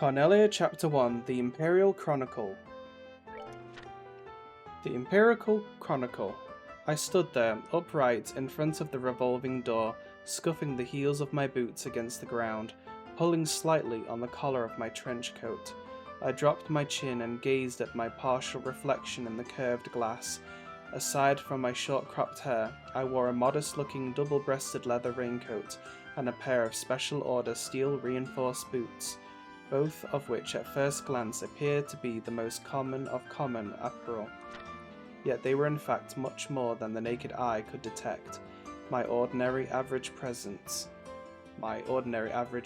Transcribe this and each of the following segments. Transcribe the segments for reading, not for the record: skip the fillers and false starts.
Carnelia Chapter 1 The Imperial Chronicle. The Imperial Chronicle. I stood there, upright, in front of the revolving door, scuffing the heels of my boots against the ground, pulling slightly on the collar of my trench coat. I dropped my chin and gazed at my partial reflection in the curved glass. Aside from my short-cropped hair, I wore a modest-looking double-breasted leather raincoat and a pair of special-order steel-reinforced boots, both of which at first glance appeared to be the most common of common apparel. Yet they were in fact much more than the naked eye could detect. My ordinary average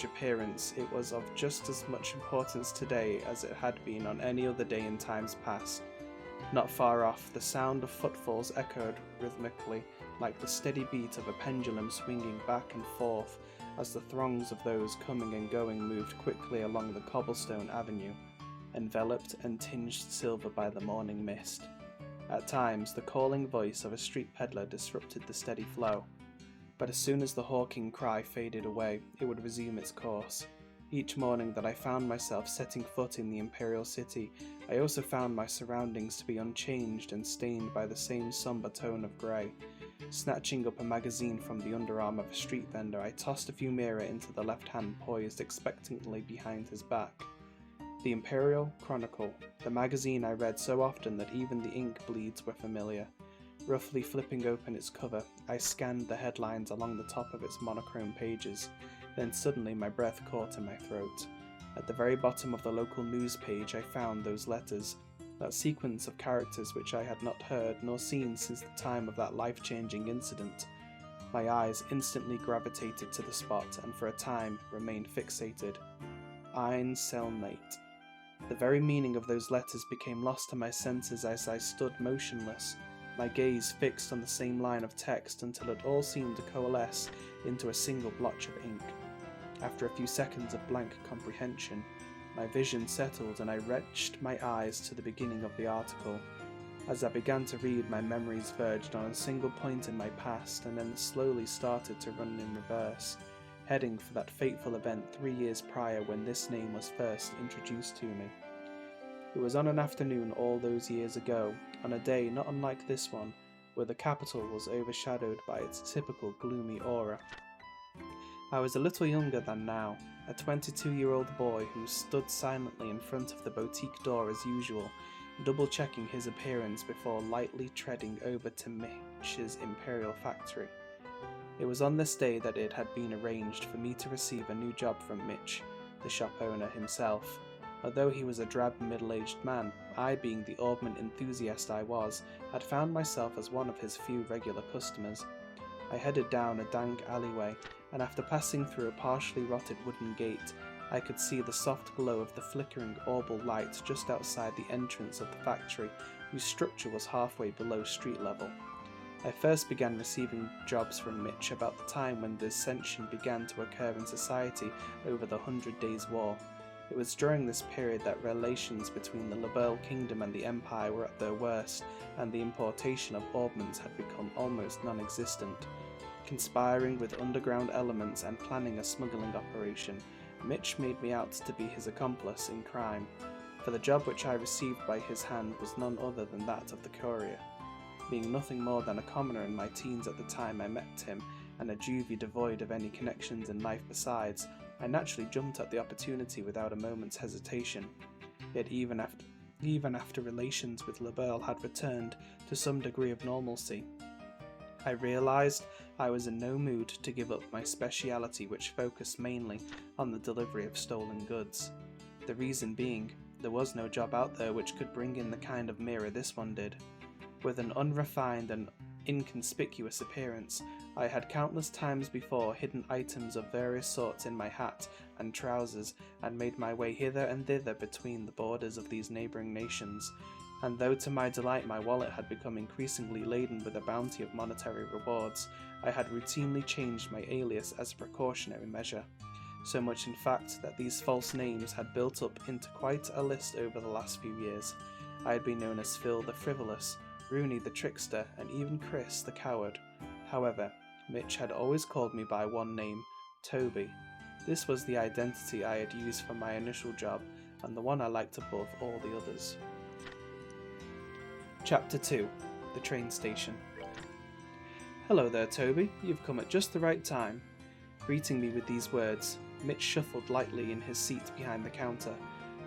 appearance, it was of just as much importance today as it had been on any other day in times past. Not far off, the sound of footfalls echoed rhythmically, like the steady beat of a pendulum swinging back and forth as the throngs of those coming and going moved quickly along the cobblestone avenue, enveloped and tinged silver by the morning mist. At times, the calling voice of a street peddler disrupted the steady flow, but as soon as the hawking cry faded away, it would resume its course. Each morning that I found myself setting foot in the Imperial City, I also found my surroundings to be unchanged and stained by the same somber tone of grey. Snatching up a magazine from the underarm of a street vendor, I tossed a few mirror into the left hand poised expectantly behind his back. The Imperial Chronicle, the magazine I read so often that even the ink bleeds were familiar. Roughly flipping open its cover, I scanned the headlines along the top of its monochrome pages. Then suddenly my breath caught in my throat. At the very bottom of the local news page I found those letters, that sequence of characters which I had not heard nor seen since the time of that life-changing incident. My eyes instantly gravitated to the spot and for a time remained fixated. Einzelnate. The very meaning of those letters became lost to my senses as I stood motionless, my gaze fixed on the same line of text until it all seemed to coalesce into a single blotch of ink. After a few seconds of blank comprehension, my vision settled and I wrenched my eyes to the beginning of the article. As I began to read, my memories verged on a single point in my past and then slowly started to run in reverse, heading for that fateful event 3 years prior when this name was first introduced to me. It was on an afternoon all those years ago, on a day not unlike this one, where the capital was overshadowed by its typical gloomy aura. I was a little younger than now, a 22-year-old boy who stood silently in front of the boutique door as usual, double-checking his appearance before lightly treading over to Mitch's Imperial factory. It was on this day that it had been arranged for me to receive a new job from Mitch, the shop owner himself. Although he was a drab middle-aged man, I, being the augment enthusiast I was, had found myself as one of his few regular customers. I headed down a dank alleyway, and after passing through a partially rotted wooden gate, I could see the soft glow of the flickering orbal light just outside the entrance of the factory, whose structure was halfway below street level. I first began receiving jobs from Mitch about the time when dissension began to occur in society over the 100 Days' War. It was during this period that relations between the Liberal Kingdom and the Empire were at their worst, and the importation of augments had become almost non-existent. Conspiring with underground elements and planning a smuggling operation, Mitch made me out to be his accomplice in crime, for the job which I received by his hand was none other than that of the courier. Being nothing more than a commoner in my teens at the time I met him, and a juvie devoid of any connections in life besides, I naturally jumped at the opportunity without a moment's hesitation. Yet even after relations with Liberal had returned to some degree of normalcy, I realized I was in no mood to give up my speciality, which focused mainly on the delivery of stolen goods. The reason being, there was no job out there which could bring in the kind of mirror this one did. With an unrefined and inconspicuous appearance, I had countless times before hidden items of various sorts in my hat and trousers and made my way hither and thither between the borders of these neighbouring nations, and though to my delight my wallet had become increasingly laden with a bounty of monetary rewards, I had routinely changed my alias as a precautionary measure. So much in fact that these false names had built up into quite a list over the last few years. I had been known as Phil the Frivolous, Rooney the Trickster, and even Chris the Coward. However, Mitch had always called me by one name, Toby. This was the identity I had used for my initial job, and the one I liked above all the others. Chapter 2. The Train Station. "Hello there, Toby. You've come at just the right time." Greeting me with these words, Mitch shuffled lightly in his seat behind the counter.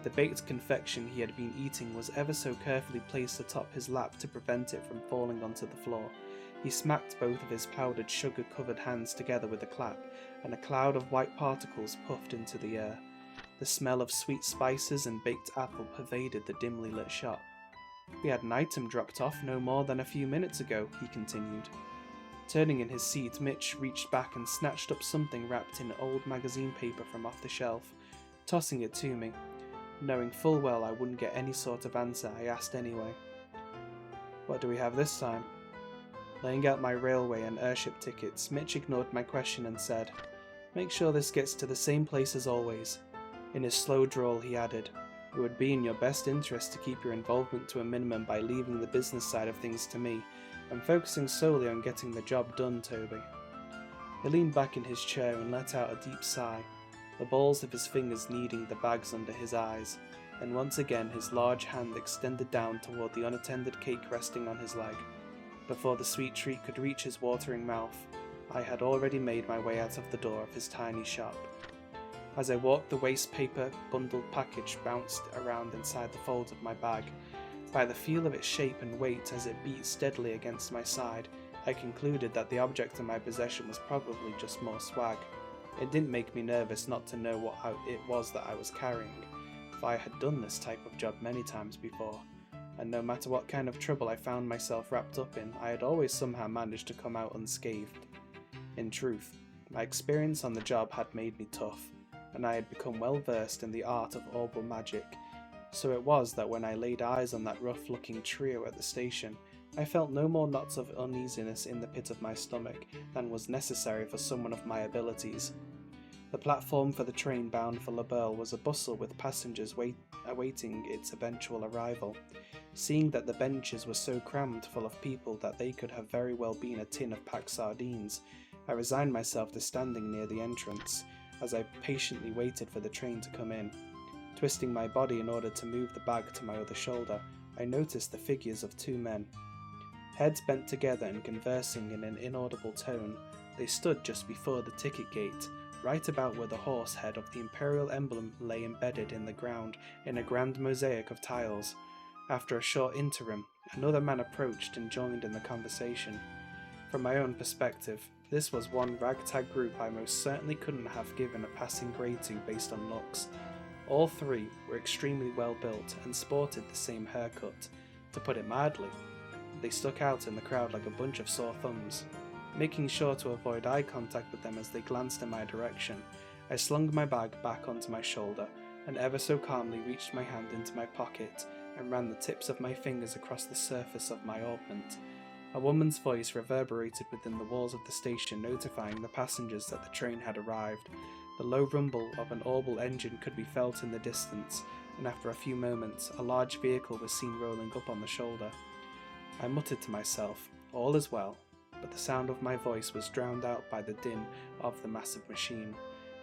The baked confection he had been eating was ever so carefully placed atop his lap to prevent it from falling onto the floor. He smacked both of his powdered sugar-covered hands together with a clap, and a cloud of white particles puffed into the air. The smell of sweet spices and baked apple pervaded the dimly lit shop. "We had an item dropped off no more than a few minutes ago," he continued. Turning in his seat, Mitch reached back and snatched up something wrapped in old magazine paper from off the shelf, tossing it to me. Knowing full well I wouldn't get any sort of answer, I asked anyway. "What do we have this time?" Laying out my railway and airship tickets, Mitch ignored my question and said, "Make sure this gets to the same place as always." In his slow drawl he added, "It would be in your best interest to keep your involvement to a minimum by leaving the business side of things to me. I'm focusing solely on getting the job done, Toby." He leaned back in his chair and let out a deep sigh, the balls of his fingers kneading the bags under his eyes, and once again his large hand extended down toward the unattended cake resting on his leg. Before the sweet treat could reach his watering mouth, I had already made my way out of the door of his tiny shop. As I walked, the waste paper bundled package bounced around inside the folds of my bag. By the feel of its shape and weight as it beat steadily against my side, I concluded that the object in my possession was probably just more swag. It didn't make me nervous not to know what it was that I was carrying, for I had done this type of job many times before, and no matter what kind of trouble I found myself wrapped up in, I had always somehow managed to come out unscathed. In truth, my experience on the job had made me tough, and I had become well versed in the art of orbal magic, so it was that when I laid eyes on that rough-looking trio at the station, I felt no more knots of uneasiness in the pit of my stomach than was necessary for someone of my abilities. The platform for the train bound for La Belle was a bustle with passengers awaiting its eventual arrival. Seeing that the benches were so crammed full of people that they could have very well been a tin of packed sardines, I resigned myself to standing near the entrance, as I patiently waited for the train to come in. Twisting my body in order to move the bag to my other shoulder, I noticed the figures of two men. Heads bent together and conversing in an inaudible tone, they stood just before the ticket gate, right about where the horse head of the imperial emblem lay embedded in the ground in a grand mosaic of tiles. After a short interim, another man approached and joined in the conversation. From my own perspective, this was one ragtag group I most certainly couldn't have given a passing grade to based on looks. All three were extremely well built and sported the same haircut. To put it mildly, they stuck out in the crowd like a bunch of sore thumbs. Making sure to avoid eye contact with them as they glanced in my direction, I slung my bag back onto my shoulder and ever so calmly reached my hand into my pocket and ran the tips of my fingers across the surface of my orbment. A woman's voice reverberated within the walls of the station, notifying the passengers that the train had arrived. The low rumble of an orbal engine could be felt in the distance, and after a few moments, a large vehicle was seen rolling up on the shoulder. I muttered to myself, "All is well," but the sound of my voice was drowned out by the din of the massive machine.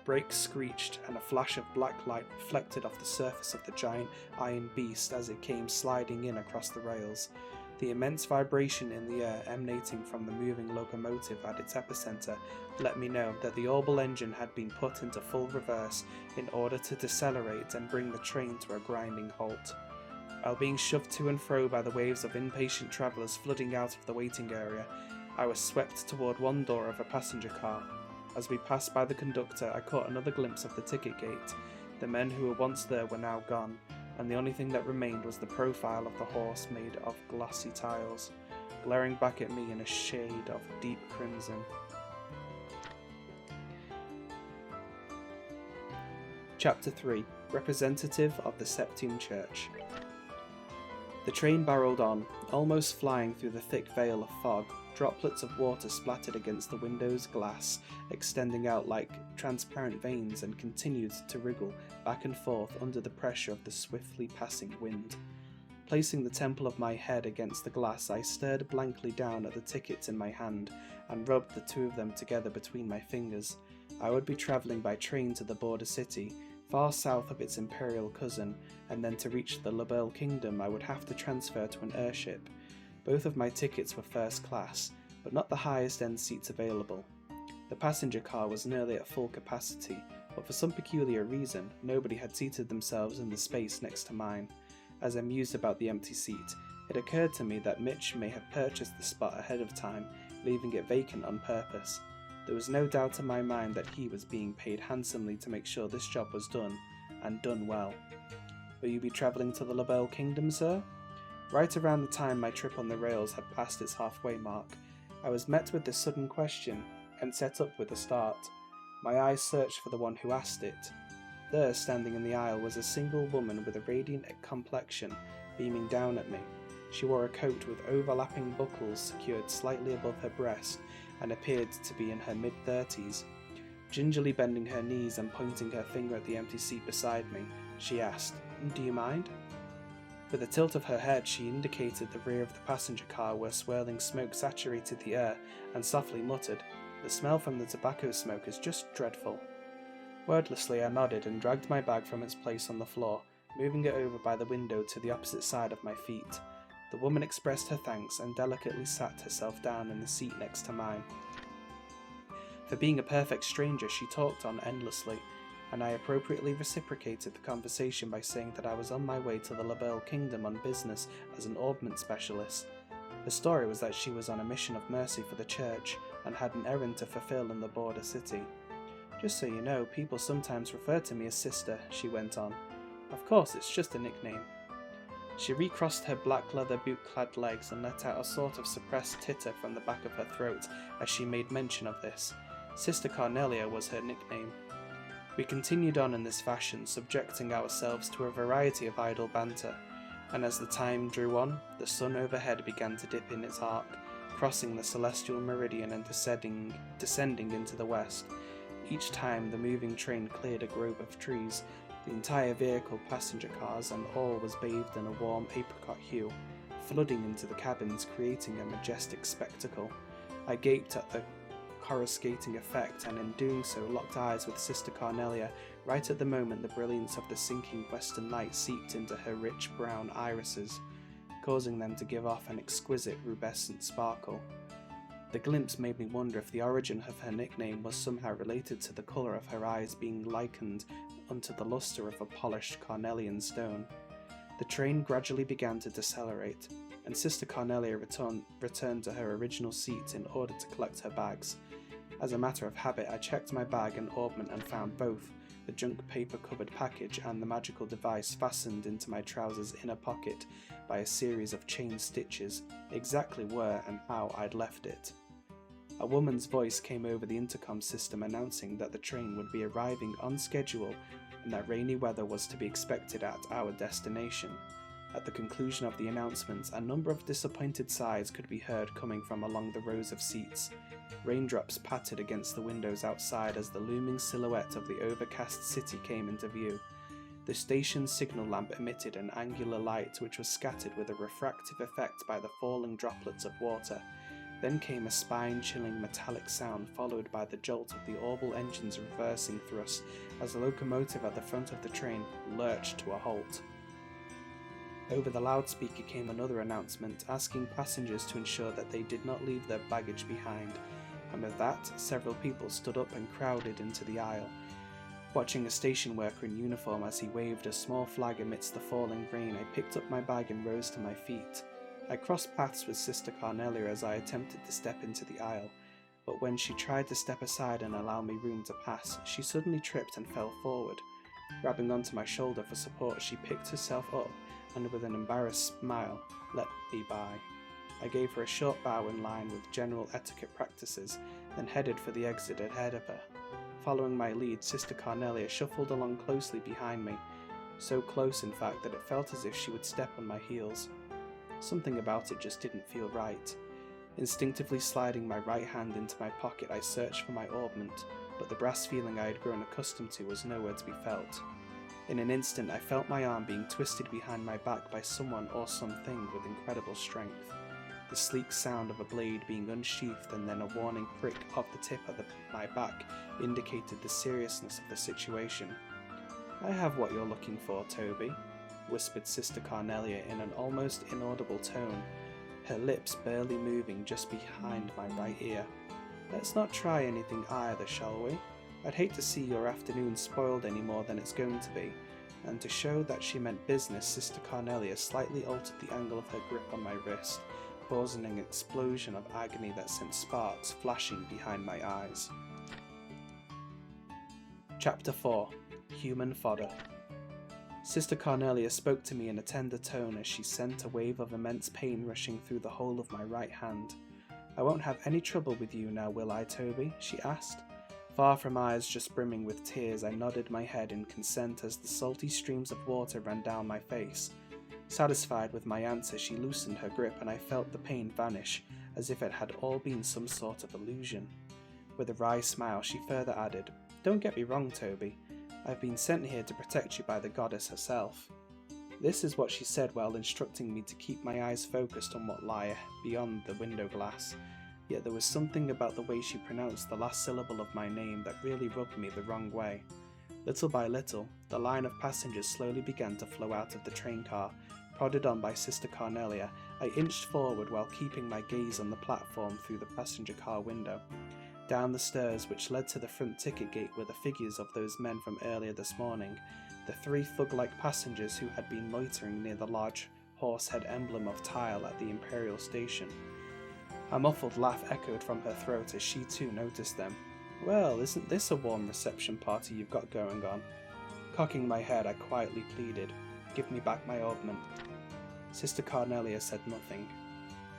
Brakes screeched, and a flash of black light reflected off the surface of the giant iron beast as it came sliding in across the rails. The immense vibration in the air emanating from the moving locomotive at its epicenter let me know that the orbal engine had been put into full reverse in order to decelerate and bring the train to a grinding halt. While being shoved to and fro by the waves of impatient travellers flooding out of the waiting area, I was swept toward one door of a passenger car. As we passed by the conductor, I caught another glimpse of the ticket gate. The men who were once there were now gone, and the only thing that remained was the profile of the horse made of glossy tiles, glaring back at me in a shade of deep crimson. Chapter 3. Representative of the Septime Church. The train barreled on, almost flying through the thick veil of fog. Droplets of water splattered against the window's glass, extending out like transparent veins, and continued to wriggle back and forth under the pressure of the swiftly passing wind. Placing the temple of my head against the glass, I stared blankly down at the tickets in my hand and rubbed the two of them together between my fingers. I would be travelling by train to the border city, far south of its imperial cousin, and then to reach the Labelle Kingdom I would have to transfer to an airship. Both of my tickets were first class, but not the highest end seats available. The passenger car was nearly at full capacity, but for some peculiar reason, nobody had seated themselves in the space next to mine. As I mused about the empty seat, it occurred to me that Mitch may have purchased the spot ahead of time, leaving it vacant on purpose. There was no doubt in my mind that he was being paid handsomely to make sure this job was done, and done well. Will you be travelling to the Labelle Kingdom, sir? Right around the time my trip on the rails had passed its halfway mark, I was met with this sudden question, and set up with a start. My eyes searched for the one who asked it. There, standing in the aisle, was a single woman with a radiant complexion, beaming down at me. She wore a coat with overlapping buckles secured slightly above her breast, and appeared to be in her mid-30s. Gingerly bending her knees and pointing her finger at the empty seat beside me, she asked, "Do you mind?" With a tilt of her head, she indicated the rear of the passenger car where swirling smoke saturated the air, and softly muttered, "The smell from the tobacco smoke is just dreadful." Wordlessly, I nodded and dragged my bag from its place on the floor, moving it over by the window to the opposite side of my feet. The woman expressed her thanks and delicately sat herself down in the seat next to mine. For being a perfect stranger, she talked on endlessly, and I appropriately reciprocated the conversation by saying that I was on my way to the Labelle Kingdom on business as an orbment specialist. Her story was that she was on a mission of mercy for the church and had an errand to fulfill in the border city. "Just so you know, people sometimes refer to me as Sister," she went on. "Of course, it's just a nickname." She recrossed her black leather boot-clad legs and let out a sort of suppressed titter from the back of her throat as she made mention of this. Sister Carnelia was her nickname. We continued on in this fashion, subjecting ourselves to a variety of idle banter, and as the time drew on, the sun overhead began to dip in its arc, crossing the celestial meridian and descending into the west. Each time the moving train cleared a grove of trees, the entire vehicle, passenger cars and all, was bathed in a warm apricot hue, flooding into the cabins, creating a majestic spectacle. I gaped at the coruscating effect, and in doing so locked eyes with Sister Carnelia right at the moment the brilliance of the sinking western light seeped into her rich brown irises, causing them to give off an exquisite rubescent sparkle. The glimpse made me wonder if the origin of her nickname was somehow related to the colour of her eyes being likened unto the lustre of a polished carnelian stone. The train gradually began to decelerate, and Sister Carnelia returned to her original seat in order to collect her bags. As a matter of habit, I checked my bag and orbment and found both, the junk paper-covered package and the magical device fastened into my trousers' inner pocket by a series of chain stitches, exactly where and how I'd left it. A woman's voice came over the intercom system announcing that the train would be arriving on schedule and that rainy weather was to be expected at our destination. At the conclusion of the announcement, a number of disappointed sighs could be heard coming from along the rows of seats. Raindrops pattered against the windows outside as the looming silhouette of the overcast city came into view. The station's signal lamp emitted an angular light which was scattered with a refractive effect by the falling droplets of water. Then came a spine-chilling metallic sound, followed by the jolt of the Orbital engine's reversing thrust as the locomotive at the front of the train lurched to a halt. Over the loudspeaker came another announcement, asking passengers to ensure that they did not leave their baggage behind, and with that, several people stood up and crowded into the aisle, watching a station worker in uniform as he waved a small flag amidst the falling rain. I picked up my bag and rose to my feet. I crossed paths with Sister Carnelia as I attempted to step into the aisle, but when she tried to step aside and allow me room to pass, she suddenly tripped and fell forward. Grabbing onto my shoulder for support, she picked herself up and with an embarrassed smile, let me by. I gave her a short bow in line with general etiquette practices, then headed for the exit ahead of her. Following my lead, Sister Carnelia shuffled along closely behind me, so close in fact that it felt as if she would step on my heels. Something about it just didn't feel right. Instinctively sliding my right hand into my pocket, I searched for my orbment, but the brass feeling I had grown accustomed to was nowhere to be felt. In an instant, I felt my arm being twisted behind my back by someone or something with incredible strength. the sleek sound of a blade being unsheathed and then a warning prick of the tip of my back indicated the seriousness of the situation. "I have what you're looking for, Toby," whispered Sister Carnelia in an almost inaudible tone, her lips barely moving just behind my right ear. "Let's not try anything either, shall we? I'd hate to see your afternoon spoiled any more than it's going to be." And to show that she meant business, Sister Carnelia slightly altered the angle of her grip on my wrist, causing an explosion of agony that sent sparks flashing behind my eyes. Chapter 4. Human Fodder. Sister Carnelia spoke to me in a tender tone as she sent a wave of immense pain rushing through the whole of my right hand. "I won't have any trouble with you now, will I, Toby?" she asked. Far from eyes just brimming with tears, I nodded my head in consent as the salty streams of water ran down my face. Satisfied with my answer, she loosened her grip and I felt the pain vanish, as if it had all been some sort of illusion. With a wry smile, she further added, "Don't get me wrong, Toby. I've been sent here to protect you by the goddess herself." This is what she said while instructing me to keep my eyes focused on what lay beyond the window glass. Yet there was something about the way she pronounced the last syllable of my name that really rubbed me the wrong way. Little by little, the line of passengers slowly began to flow out of the train car. Prodded on by Sister Carnelia, I inched forward while keeping my gaze on the platform through the passenger car window. Down the stairs which led to the front ticket gate were the figures of those men from earlier this morning, the three thug-like passengers who had been loitering near the large horsehead emblem of tile at the Imperial Station. A muffled laugh echoed from her throat as she too noticed them. "Well, isn't this a warm reception party you've got going on?" Cocking my head, I quietly pleaded, "Give me back my augment." Sister Carnelia said nothing.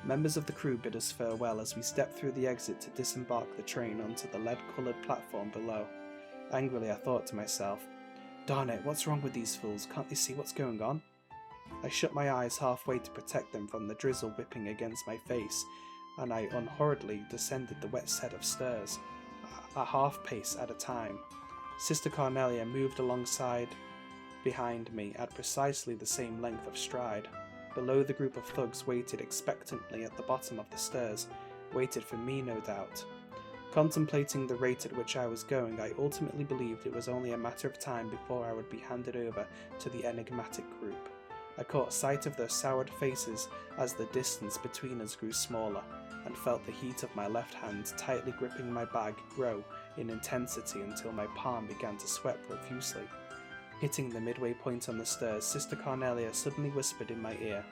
Members of the crew bid us farewell as we stepped through the exit to disembark the train onto the lead-coloured platform below. Angrily I thought to myself, "Darn it, what's wrong with these fools? Can't they see what's going on?" I shut my eyes halfway to protect them from the drizzle whipping against my face, and I unhurriedly descended the wet set of stairs, a half pace at a time. Sister Carnelia moved alongside behind me at precisely the same length of stride. Below, the group of thugs waited expectantly at the bottom of the stairs, waited for me no doubt. Contemplating the rate at which I was going, I ultimately believed it was only a matter of time before I would be handed over to the enigmatic group. I caught sight of their soured faces as the distance between us grew smaller, and felt the heat of my left hand tightly gripping my bag grow in intensity until my palm began to sweat profusely. Hitting the midway point on the stairs, Sister Carnelia suddenly whispered in my ear,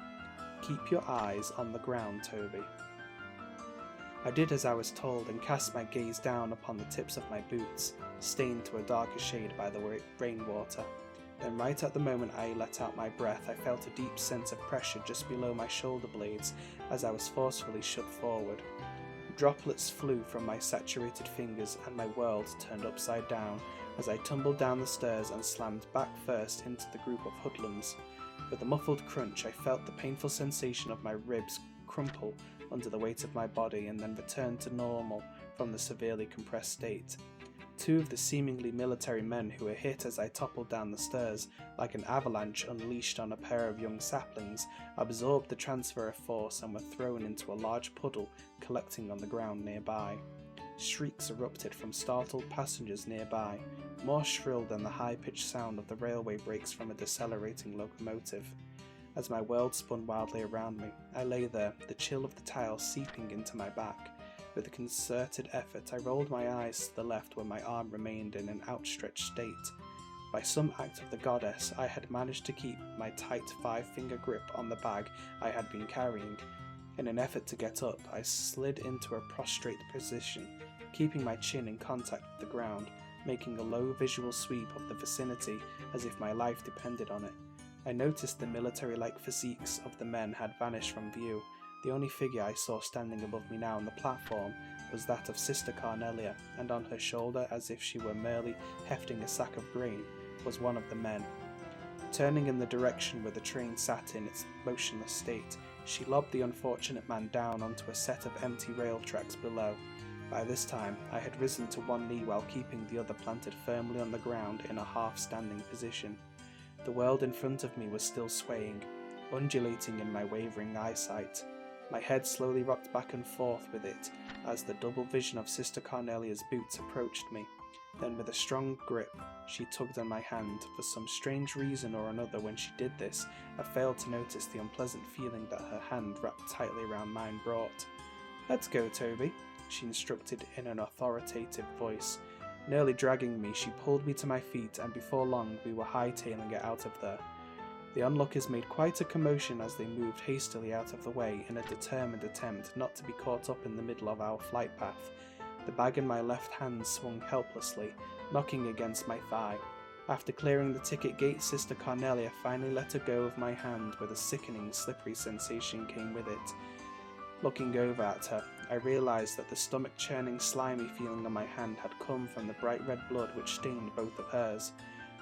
"Keep your eyes on the ground, Toby." I did as I was told and cast my gaze down upon the tips of my boots, stained to a darker shade by the rainwater. Then right at the moment I let out my breath, I felt a deep sense of pressure just below my shoulder blades as I was forcefully shoved forward. Droplets flew from my saturated fingers and my world turned upside down as I tumbled down the stairs and slammed back first into the group of hoodlums. With a muffled crunch, I felt the painful sensation of my ribs crumple under the weight of my body and then return to normal from the severely compressed state. Two of the seemingly military men who were hit as I toppled down the stairs, like an avalanche unleashed on a pair of young saplings, absorbed the transfer of force and were thrown into a large puddle collecting on the ground nearby. Shrieks erupted from startled passengers nearby, more shrill than the high-pitched sound of the railway brakes from a decelerating locomotive. As my world spun wildly around me, I lay there, the chill of the tile seeping into my back. With a concerted effort, I rolled my eyes to the left where my arm remained in an outstretched state. By some act of the goddess, I had managed to keep my tight 5-finger grip on the bag I had been carrying. In an effort to get up, I slid into a prostrate position, keeping my chin in contact with the ground, making a low visual sweep of the vicinity as if my life depended on it. I noticed the military-like physiques of the men had vanished from view. The only figure I saw standing above me now on the platform was that of Sister Carnelia, and on her shoulder, as if she were merely hefting a sack of grain, was one of the men. Turning in the direction where the train sat in its motionless state, she lobbed the unfortunate man down onto a set of empty rail tracks below. By this time, I had risen to one knee while keeping the other planted firmly on the ground in a half-standing position. The world in front of me was still swaying, undulating in my wavering eyesight. My head slowly rocked back and forth with it as the double vision of Sister Carnelia's boots approached me. Then with a strong grip, she tugged on my hand. For some strange reason or another, when she did this, I failed to notice the unpleasant feeling that her hand wrapped tightly around mine brought. "Let's go, Toby," she instructed in an authoritative voice. Nearly dragging me, she pulled me to my feet, and before long we were hightailing it out of there. The onlookers made quite a commotion as they moved hastily out of the way in a determined attempt not to be caught up in the middle of our flight path. The bag in my left hand swung helplessly, knocking against my thigh. After clearing the ticket gate, Sister Carnelia finally let her go of my hand, with a sickening, slippery sensation came with it. Looking over at her, I realised that the stomach-churning, slimy feeling on my hand had come from the bright red blood which stained both of hers.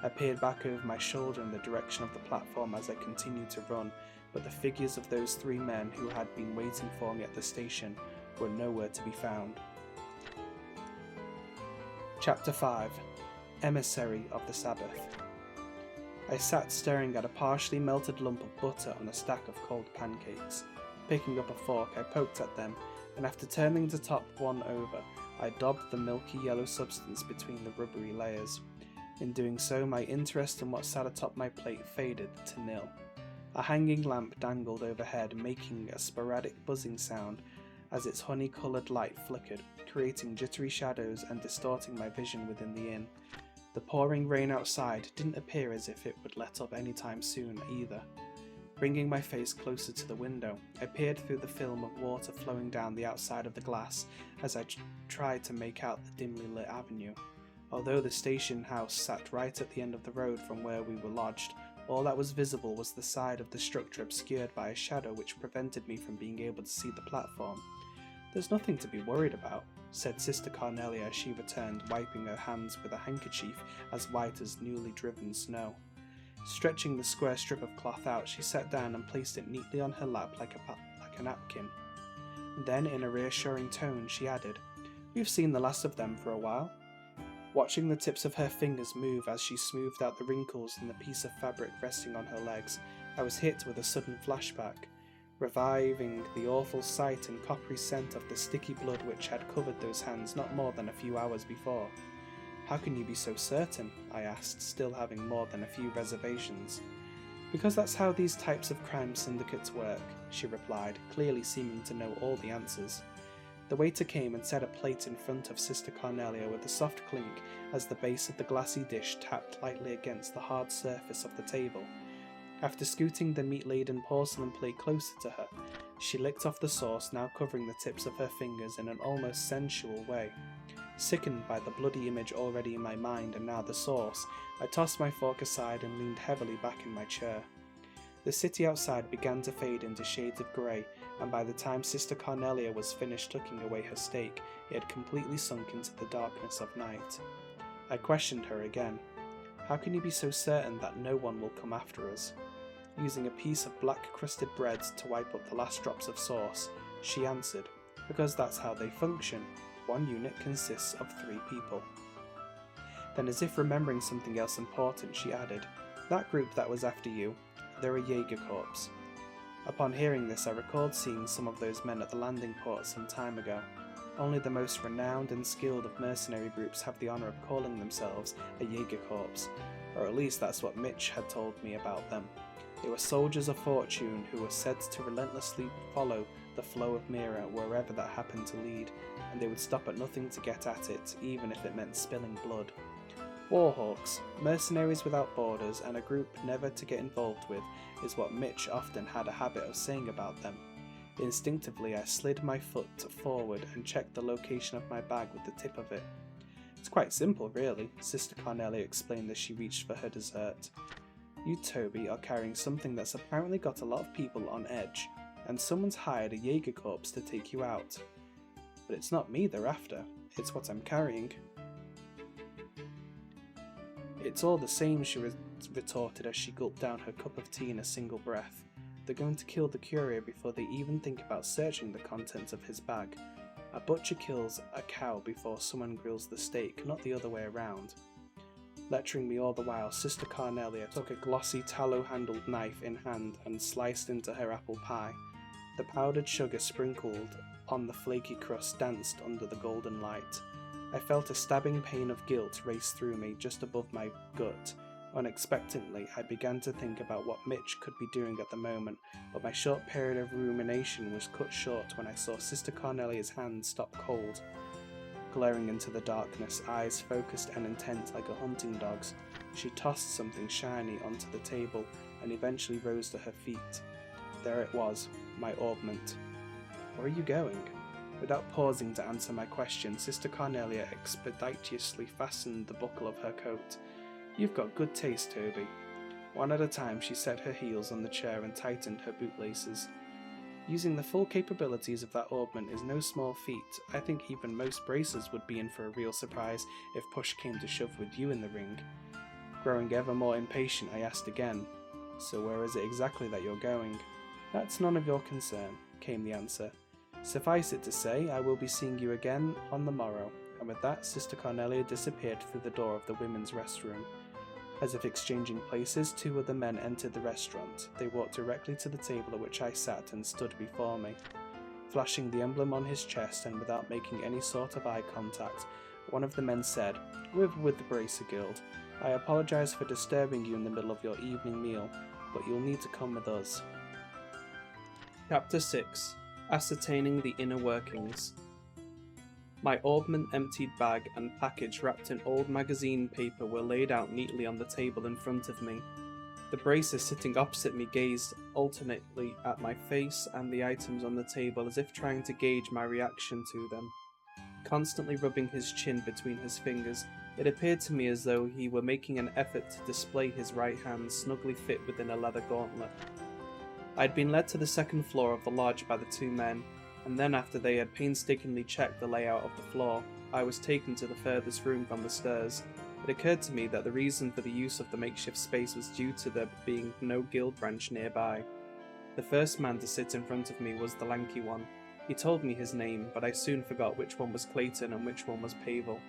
I peered back over my shoulder in the direction of the platform as I continued to run, but the figures of those 3 men who had been waiting for me at the station were nowhere to be found. Chapter 5. Emissary of the Sabbath. I sat staring at a partially melted lump of butter on a stack of cold pancakes. Picking up a fork, I poked at them, and after turning the top one over, I daubed the milky yellow substance between the rubbery layers. In doing so, my interest in what sat atop my plate faded to nil. A hanging lamp dangled overhead, making a sporadic buzzing sound as its honey-coloured light flickered, creating jittery shadows and distorting my vision within the inn. The pouring rain outside didn't appear as if it would let up any time soon either. Bringing my face closer to the window, I peered through the film of water flowing down the outside of the glass as I tried to make out the dimly lit avenue. Although the station house sat right at the end of the road from where we were lodged, all that was visible was the side of the structure obscured by a shadow which prevented me from being able to see the platform. "There's nothing to be worried about," said Sister Carnelia as she returned, wiping her hands with a handkerchief as white as newly driven snow. Stretching the square strip of cloth out, she sat down and placed it neatly on her lap like a napkin. Then, in a reassuring tone, she added, "We've seen the last of them for a while." Watching the tips of her fingers move as she smoothed out the wrinkles in the piece of fabric resting on her legs, I was hit with a sudden flashback, reviving the awful sight and coppery scent of the sticky blood which had covered those hands not more than a few hours before. "How can you be so certain?" I asked, still having more than a few reservations. "Because that's how these types of crime syndicates work," she replied, clearly seeming to know all the answers. The waiter came and set a plate in front of Sister Carnelia with a soft clink as the base of the glassy dish tapped lightly against the hard surface of the table. After scooting the meat-laden porcelain plate closer to her, she licked off the sauce, now covering the tips of her fingers in an almost sensual way. Sickened by the bloody image already in my mind and now the sauce, I tossed my fork aside and leaned heavily back in my chair. The city outside began to fade into shades of grey, and by the time Sister Carnelia was finished tucking away her steak, it had completely sunk into the darkness of night. I questioned her again. "How can you be so certain that no one will come after us?" Using a piece of black-crusted bread to wipe up the last drops of sauce, she answered, "Because that's how they function. One unit consists of 3 people." Then, as if remembering something else important, she added, "That group that was after you, they're a Jaeger corps." Upon hearing this, I recalled seeing some of those men at the landing port some time ago. Only the most renowned and skilled of mercenary groups have the honour of calling themselves a Jaeger corps, or at least that's what Mitch had told me about them. They were soldiers of fortune who were said to relentlessly follow the flow of Mira wherever that happened to lead, and they would stop at nothing to get at it, even if it meant spilling blood. Warhawks, mercenaries without borders, and a group never to get involved with, is what Mitch often had a habit of saying about them. Instinctively, I slid my foot forward and checked the location of my bag with the tip of it. "It's quite simple, really," Sister Carnelia explained as she reached for her dessert. "You, Toby, are carrying something that's apparently got a lot of people on edge, and someone's hired a Jaeger corps to take you out. But it's not me they're after, it's what I'm carrying." "It's all the same," she retorted as she gulped down her cup of tea in a single breath. "They're going to kill the courier before they even think about searching the contents of his bag. A butcher kills a cow before someone grills the steak, not the other way around." Lecturing me all the while, Sister Carnelia took a glossy tallow-handled knife in hand and sliced into her apple pie. The powdered sugar sprinkled on the flaky crust danced under the golden light. I felt a stabbing pain of guilt race through me just above my gut. Unexpectedly, I began to think about what Mitch could be doing at the moment, but my short period of rumination was cut short when I saw Sister Carnelia's hand stop cold. Glaring into the darkness, eyes focused and intent like a hunting dog's, she tossed something shiny onto the table and eventually rose to her feet. There it was, my orbment. Where are you going? Without pausing to answer my question, Sister Carnelia expeditiously fastened the buckle of her coat. You've got good taste, Toby. One at a time, she set her heels on the chair and tightened her bootlaces. Using the full capabilities of that orbment is no small feat. I think even most bracers would be in for a real surprise if push came to shove with you in the ring. Growing ever more impatient, I asked again, So where is it exactly that you're going? That's none of your concern, came the answer. Suffice it to say, I will be seeing you again on the morrow. And with that, Sister Carnelia disappeared through the door of the women's restroom. As if exchanging places, two other men entered the restaurant. They walked directly to the table at which I sat and stood before me. Flashing the emblem on his chest and without making any sort of eye contact, one of the men said, We're with the Bracer Guild. I apologize for disturbing you in the middle of your evening meal, but you'll need to come with us. Chapter 6. Ascertaining the Inner Workings. My orbment emptied bag and package wrapped in old magazine paper were laid out neatly on the table in front of me. The bracer sitting opposite me gazed alternately at my face and the items on the table as if trying to gauge my reaction to them. Constantly rubbing his chin between his fingers, it appeared to me as though he were making an effort to display his right hand snugly fit within a leather gauntlet. I had been led to the second floor of the lodge by the two men, and then after they had painstakingly checked the layout of the floor, I was taken to the furthest room from the stairs. It occurred to me that the reason for the use of the makeshift space was due to there being no guild branch nearby. The first man to sit in front of me was the lanky one. He told me his name, but I soon forgot which one was Clayton and which one was Pavel.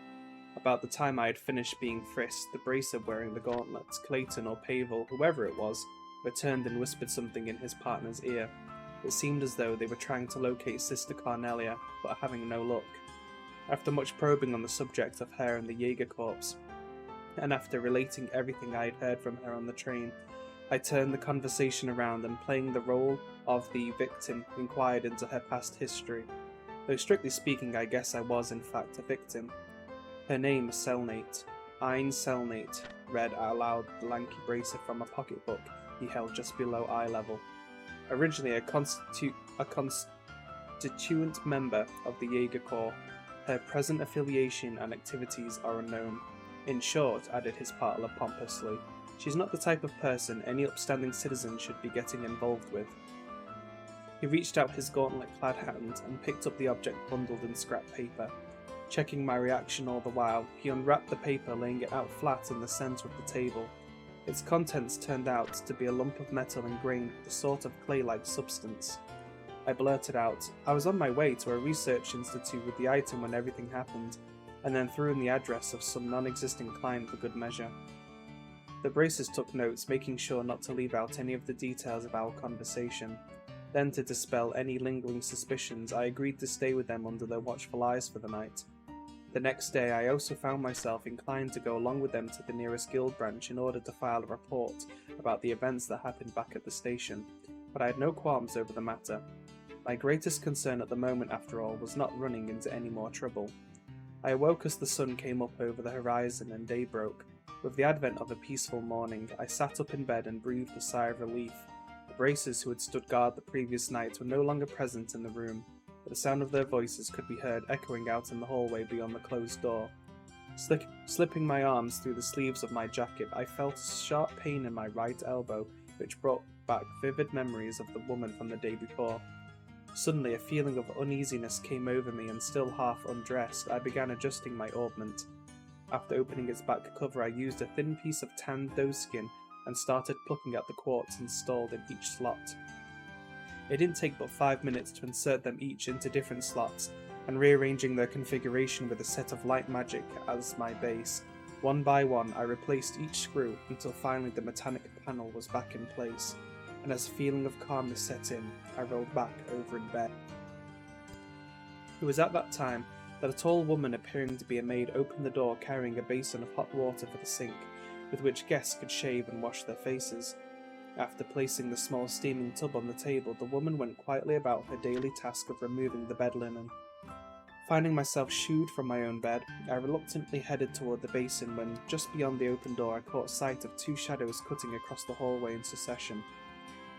About the time I had finished being frisked, the bracer wearing the gauntlets, Clayton or Pavel, whoever it was, returned and whispered something in his partner's ear. It seemed as though they were trying to locate Sister Carnelia, but having no luck. After much probing on the subject of her and the Jaeger Corps, and after relating everything I had heard from her on the train, I turned the conversation around and, playing the role of the victim, inquired into her past history. Though strictly speaking, I guess I was in fact a victim. Her name was Selnate. Ein Selnate, read out loud the lanky bracer from a pocketbook he held just below eye level. Originally a constituent member of the Jaeger Corps, her present affiliation and activities are unknown. In short, added his partner pompously, she's not the type of person any upstanding citizen should be getting involved with. He reached out his gauntlet-clad hand and picked up the object bundled in scrap paper. Checking my reaction all the while, he unwrapped the paper, laying it out flat in the centre of the table. Its contents turned out to be a lump of metal ingrained with a sort of clay-like substance. I blurted out, I was on my way to a research institute with the item when everything happened, and then threw in the address of some non-existing client for good measure. The bracers took notes, making sure not to leave out any of the details of our conversation. Then, to dispel any lingering suspicions, I agreed to stay with them under their watchful eyes for the night. The next day, I also found myself inclined to go along with them to the nearest guild branch in order to file a report about the events that happened back at the station, but I had no qualms over the matter. My greatest concern at the moment, after all, was not running into any more trouble. I awoke as the sun came up over the horizon and day broke. With the advent of a peaceful morning, I sat up in bed and breathed a sigh of relief. The bracers who had stood guard the previous night were no longer present in the room, but the sound of their voices could be heard echoing out in the hallway beyond the closed door. Slipping my arms through the sleeves of my jacket, I felt a sharp pain in my right elbow, which brought back vivid memories of the woman from the day before. Suddenly, a feeling of uneasiness came over me, and still half undressed, I began adjusting my orbment. After opening its back cover, I used a thin piece of tanned doeskin and started plucking at the quartz installed in each slot. It didn't take but 5 minutes to insert them each into different slots, and rearranging their configuration with a set of light magic as my base. One by one, I replaced each screw until finally the metallic panel was back in place. and as a feeling of calmness set in, I rolled back over in bed. It was at that time that a tall woman appearing to be a maid opened the door carrying a basin of hot water for the sink, with which guests could shave and wash their faces. After placing the small steaming tub on the table, the woman went quietly about her daily task of removing the bed linen. Finding myself shooed from my own bed, I reluctantly headed toward the basin when, just beyond the open door, I caught sight of two shadows cutting across the hallway in succession.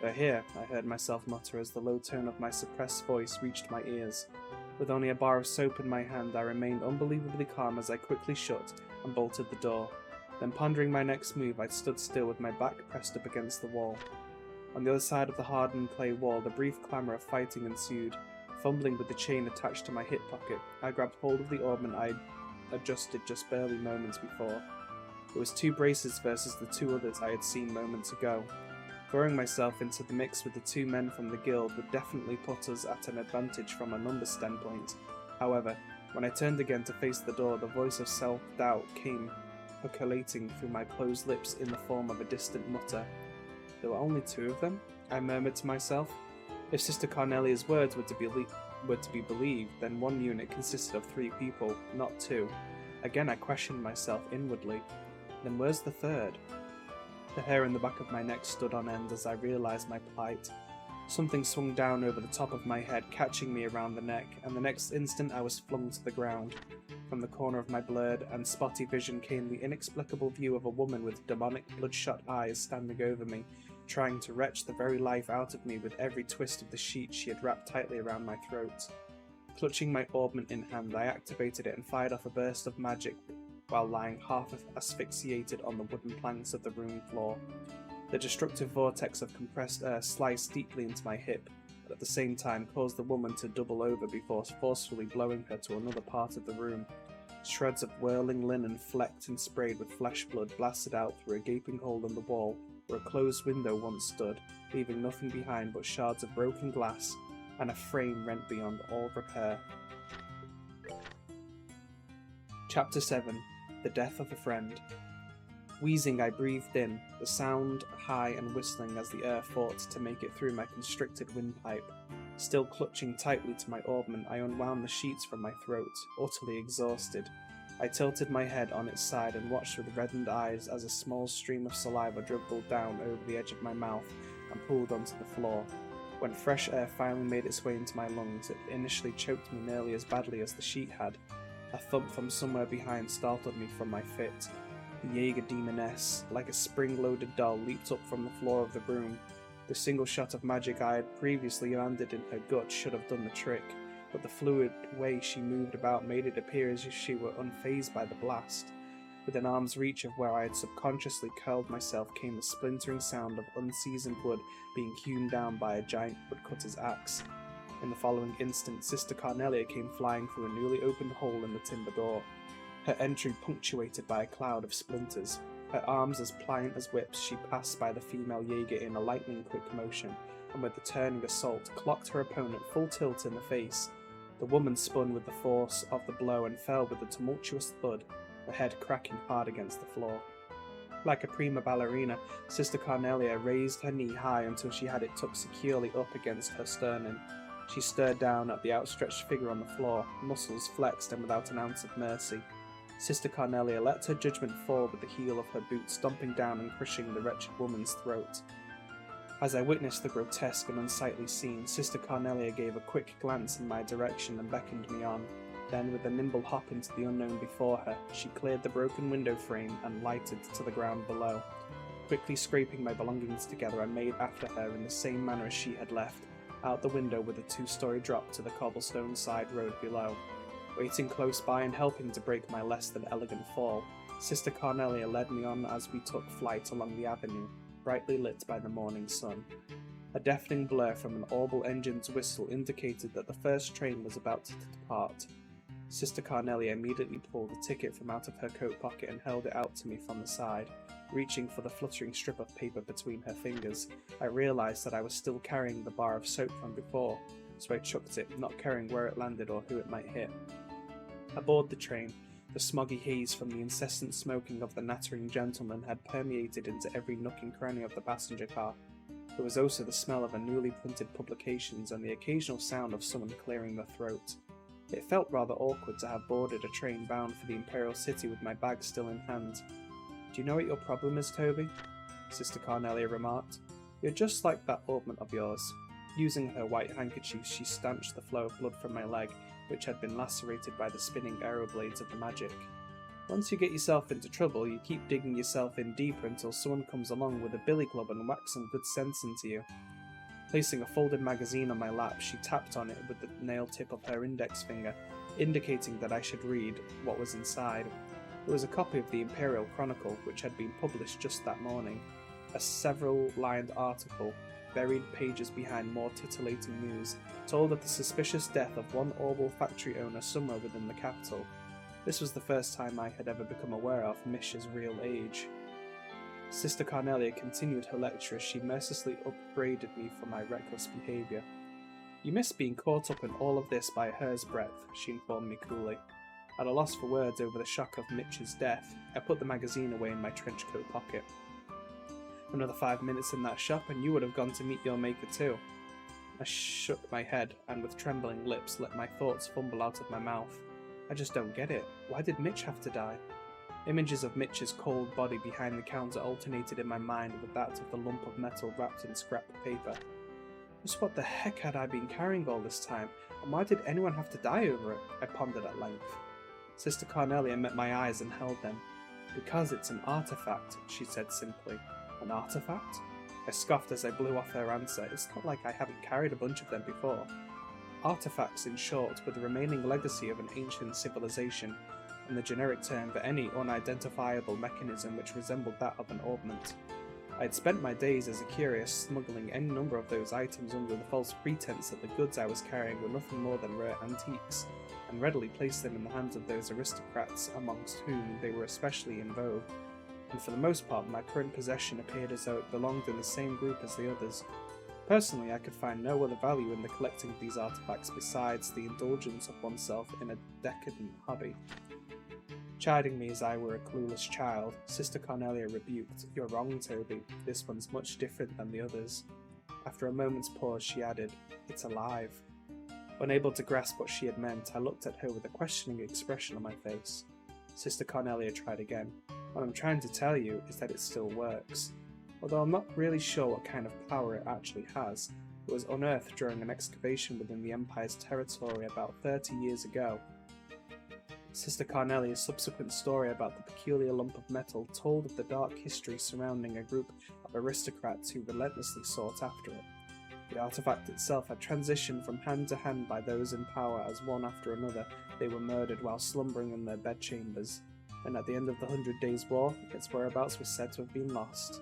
"They're here," I heard myself mutter as the low tone of my suppressed voice reached my ears. With only a bar of soap in my hand, I remained unbelievably calm as I quickly shut and bolted the door. Then, pondering my next move, I stood still with my back pressed up against the wall. On the other side of the hardened clay wall, the brief clamour of fighting ensued. Fumbling with the chain attached to my hip pocket, I grabbed hold of the orbment I had adjusted just barely moments before. It was 2 braces versus the 2 others I had seen moments ago. Throwing myself into the mix with the 2 men from the guild would definitely put us at an advantage from a numbers standpoint. However, when I turned again to face the door, the voice of self-doubt came percolating through my closed lips in the form of a distant mutter. "There were only 2 of them?" I murmured to myself. If Sister Carnelia's words were to be believed, then one unit consisted of 3 people, not 2. Again I questioned myself inwardly. Then where's the 3rd? The hair in the back of my neck stood on end as I realised my plight. Something swung down over the top of my head, catching me around the neck, and the next instant I was flung to the ground. From the corner of my blurred and spotty vision came the inexplicable view of a woman with demonic bloodshot eyes standing over me, trying to wrench the very life out of me with every twist of the sheet she had wrapped tightly around my throat. Clutching my orbment in hand, I activated it and fired off a burst of magic while lying half asphyxiated on the wooden planks of the room floor. The destructive vortex of compressed air sliced deeply into my hip, but at the same time caused the woman to double over before forcefully blowing her to another part of the room. Shreds of whirling linen flecked and sprayed with flesh blood blasted out through a gaping hole in the wall where a closed window once stood, leaving nothing behind but shards of broken glass and a frame rent beyond all repair. Chapter 7. The Death of a Friend. Wheezing, I breathed in, the sound high and whistling as the air fought to make it through my constricted windpipe. Still clutching tightly to my orbment, I unwound the sheets from my throat, utterly exhausted. I tilted my head on its side and watched with reddened eyes as a small stream of saliva dribbled down over the edge of my mouth and pooled onto the floor. When fresh air finally made its way into my lungs, it initially choked me nearly as badly as the sheet had. A thump from somewhere behind startled me from my fit. The Jaeger demoness, like a spring-loaded doll, leaped up from the floor of the room. The single shot of magic I had previously landed in her gut should have done the trick, but the fluid way she moved about made it appear as if she were unfazed by the blast. Within arm's reach of where I had subconsciously curled myself came the splintering sound of unseasoned wood being hewn down by a giant woodcutter's axe. In the following instant, Sister Carnelia came flying through a newly opened hole in the timber door, her entry punctuated by a cloud of splinters. Her arms as pliant as whips, she passed by the female Jaeger in a lightning-quick motion, and with the turning assault, clocked her opponent full tilt in the face. The woman spun with the force of the blow and fell with a tumultuous thud, her head cracking hard against the floor. Like a prima ballerina, Sister Carnelia raised her knee high until she had it tucked securely up against her sternum. She stared down at the outstretched figure on the floor, muscles flexed and without an ounce of mercy. Sister Carnelia let her judgment fall with the heel of her boot stomping down and crushing the wretched woman's throat. As I witnessed the grotesque and unsightly scene, Sister Carnelia gave a quick glance in my direction and beckoned me on. Then, with a nimble hop into the unknown before her, she cleared the broken window frame and lighted to the ground below. Quickly scraping my belongings together, I made after her in the same manner as she had left, out the window with a 2-story drop to the cobblestone side road below. Waiting close by and helping to break my less than elegant fall, Sister Carnelia led me on as we took flight along the avenue, brightly lit by the morning sun. A deafening blur from an orbital engine's whistle indicated that the first train was about to depart. Sister Carnelia immediately pulled a ticket from out of her coat pocket and held it out to me from the side. Reaching for the fluttering strip of paper between her fingers, I realised that I was still carrying the bar of soap from before, so I chucked it, not caring where it landed or who it might hit. Aboard the train, the smoggy haze from the incessant smoking of the nattering gentleman had permeated into every nook and cranny of the passenger car. There was also the smell of a newly printed publications and the occasional sound of someone clearing their throat. It felt rather awkward to have boarded a train bound for the Imperial City with my bag still in hand. "Do you know what your problem is, Toby?" Sister Carnelia remarked. "You're just like that orbment of yours." Using her white handkerchief, she stanched the flow of blood from my leg, which had been lacerated by the spinning aeroblades of the magic. "Once you get yourself into trouble, you keep digging yourself in deeper until someone comes along with a billy club and whacks some good sense into you." Placing a folded magazine on my lap, she tapped on it with the nail tip of her index finger, indicating that I should read what was inside. It was a copy of the Imperial Chronicle, which had been published just that morning. A several-lined article, buried pages behind more titillating news, told of the suspicious death of one Orbital factory owner somewhere within the capital. This was the first time I had ever become aware of Mish's real age. Sister Carnelia continued her lecture as she mercilessly upbraided me for my reckless behaviour. "You miss being caught up in all of this by a hair's breadth," she informed me coolly. At a loss for words over the shock of Mitch's death, I put the magazine away in my trenchcoat pocket. "Another 5 minutes in that shop and you would have gone to meet your maker too." I shook my head and with trembling lips let my thoughts fumble out of my mouth. "I just don't get it. Why did Mitch have to die?" Images of Mitch's cold body behind the counter alternated in my mind with that of the lump of metal wrapped in scrap paper. Just what the heck had I been carrying all this time, and why did anyone have to die over it? I pondered at length. Sister Carnelia met my eyes and held them. "Because it's an artifact," she said simply. "An artifact?" I scoffed as I blew off her answer. It's not like I haven't carried a bunch of them before. Artifacts, in short, were the remaining legacy of an ancient civilization, and the generic term for any unidentifiable mechanism which resembled that of an orbment. I had spent my days as a curious smuggling any number of those items under the false pretense that the goods I was carrying were nothing more than rare antiques, and readily placed them in the hands of those aristocrats amongst whom they were especially in vogue. And for the most part my current possession appeared as though it belonged in the same group as the others. Personally, I could find no other value in the collecting of these artifacts besides the indulgence of oneself in a decadent hobby. Chiding me as I were a clueless child, Sister Carnelia rebuked, "You're wrong, Toby. This one's much different than the others." After a moment's pause, she added, "It's alive." Unable to grasp what she had meant, I looked at her with a questioning expression on my face. Sister Carnelia tried again. "What I'm trying to tell you is that it still works. Although I'm not really sure what kind of power it actually has, it was unearthed during an excavation within the Empire's territory about 30 years ago." Sister Carnelia's subsequent story about the peculiar lump of metal told of the dark history surrounding a group of aristocrats who relentlessly sought after it. The artifact itself had transitioned from hand to hand by those in power as one after another they were murdered while slumbering in their bedchambers, and at the end of the 100 Days' War, its whereabouts was said to have been lost.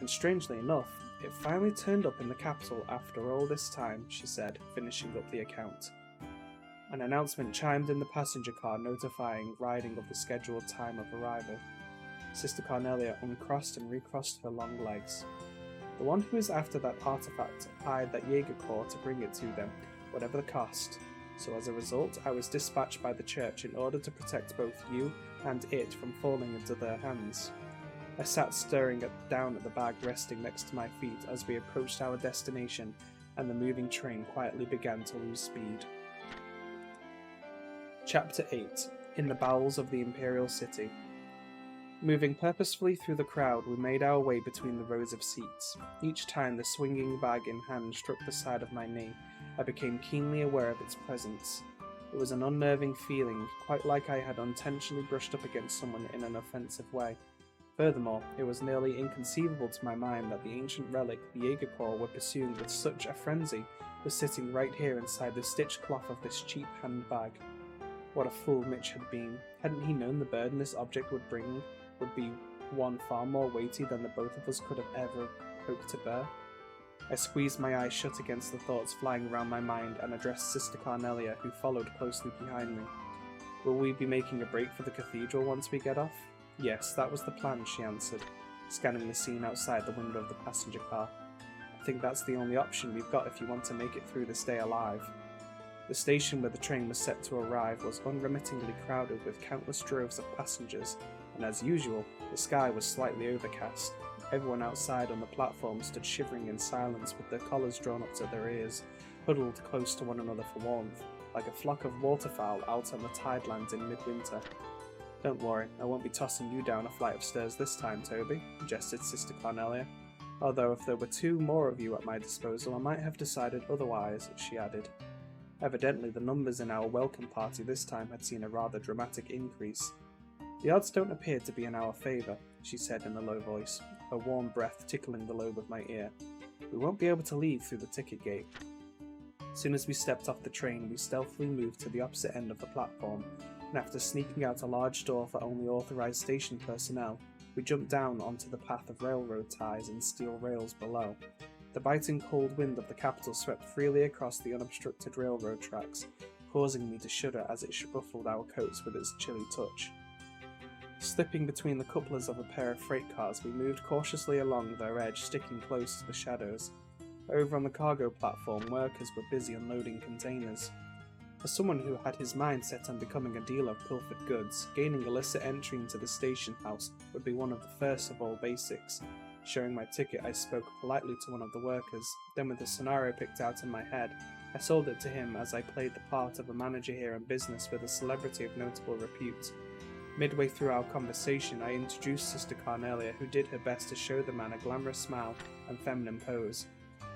And strangely enough, it finally turned up in the capital after all this time, she said, finishing up the account. An announcement chimed in the passenger car notifying riding of the scheduled time of arrival. Sister Carnelia uncrossed and recrossed her long legs. "The one who is after that artifact hired that Jaeger Corps to bring it to them, whatever the cost. So as a result, I was dispatched by the church in order to protect both you and it from falling into their hands." I sat staring down at the bag resting next to my feet as we approached our destination, and the moving train quietly began to lose speed. Chapter 8. In the Bowels of the Imperial City. Moving purposefully through the crowd, we made our way between the rows of seats. Each time the swinging bag in hand struck the side of my knee, I became keenly aware of its presence. It was an unnerving feeling, quite like I had unintentionally brushed up against someone in an offensive way. Furthermore, it was nearly inconceivable to my mind that the ancient relic the Jaeger Corps were pursuing with such a frenzy was sitting right here inside the stitched cloth of this cheap handbag. What a fool Mitch had been. Hadn't he known the burden this object would be one far more weighty than the both of us could have ever hoped to bear? I squeezed my eyes shut against the thoughts flying around my mind and addressed Sister Carnelia, who followed closely behind me. "Will we be making a break for the cathedral once we get off?" "Yes, that was the plan," she answered, scanning the scene outside the window of the passenger car. "I think that's the only option we've got if you want to make it through this day alive." The station where the train was set to arrive was unremittingly crowded with countless droves of passengers, and as usual, the sky was slightly overcast. Everyone outside on the platform stood shivering in silence with their collars drawn up to their ears, huddled close to one another for warmth, like a flock of waterfowl out on the tidelands in midwinter. "Don't worry, I won't be tossing you down a flight of stairs this time, Toby," gestured Sister Carnelia. "Although if there were 2 more of you at my disposal, I might have decided otherwise," she added. Evidently, the numbers in our welcome party this time had seen a rather dramatic increase. "The odds don't appear to be in our favour," she said in a low voice, her warm breath tickling the lobe of my ear. "We won't be able to leave through the ticket gate." As soon as we stepped off the train, we stealthily moved to the opposite end of the platform, and after sneaking out a large door for only authorised station personnel, we jumped down onto the path of railroad ties and steel rails below. The biting cold wind of the capital swept freely across the unobstructed railroad tracks, causing me to shudder as it ruffled our coats with its chilly touch. Slipping between the couplers of a pair of freight cars, we moved cautiously along their edge, sticking close to the shadows. Over on the cargo platform, workers were busy unloading containers. For someone who had his mind set on becoming a dealer of pilfered goods, gaining illicit entry into the station house would be one of the first of all basics. Showing my ticket, I spoke politely to one of the workers, then with the scenario picked out in my head, I sold it to him as I played the part of a manager here in business with a celebrity of notable repute. Midway through our conversation, I introduced Sister Carnelia, who did her best to show the man a glamorous smile and feminine pose.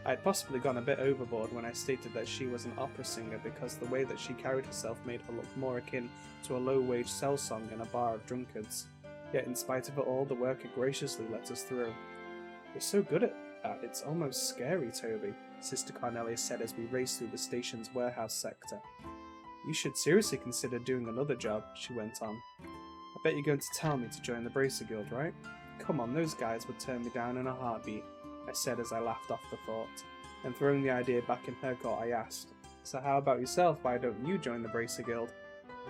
I had possibly gone a bit overboard when I stated that she was an opera singer because the way that she carried herself made her look more akin to a low-wage sell song in a bar of drunkards. Yet in spite of it all, the worker graciously let us through. "You're so good at that, it's almost scary, Toby," Sister Carnelia said as we raced through the station's warehouse sector. "You should seriously consider doing another job," she went on. "I bet you're going to tell me to join the Bracer Guild, right?" "Come on, those guys would turn me down in a heartbeat," I said as I laughed off the thought. And throwing the idea back in her court, I asked, "So how about yourself? Why don't you join the Bracer Guild?"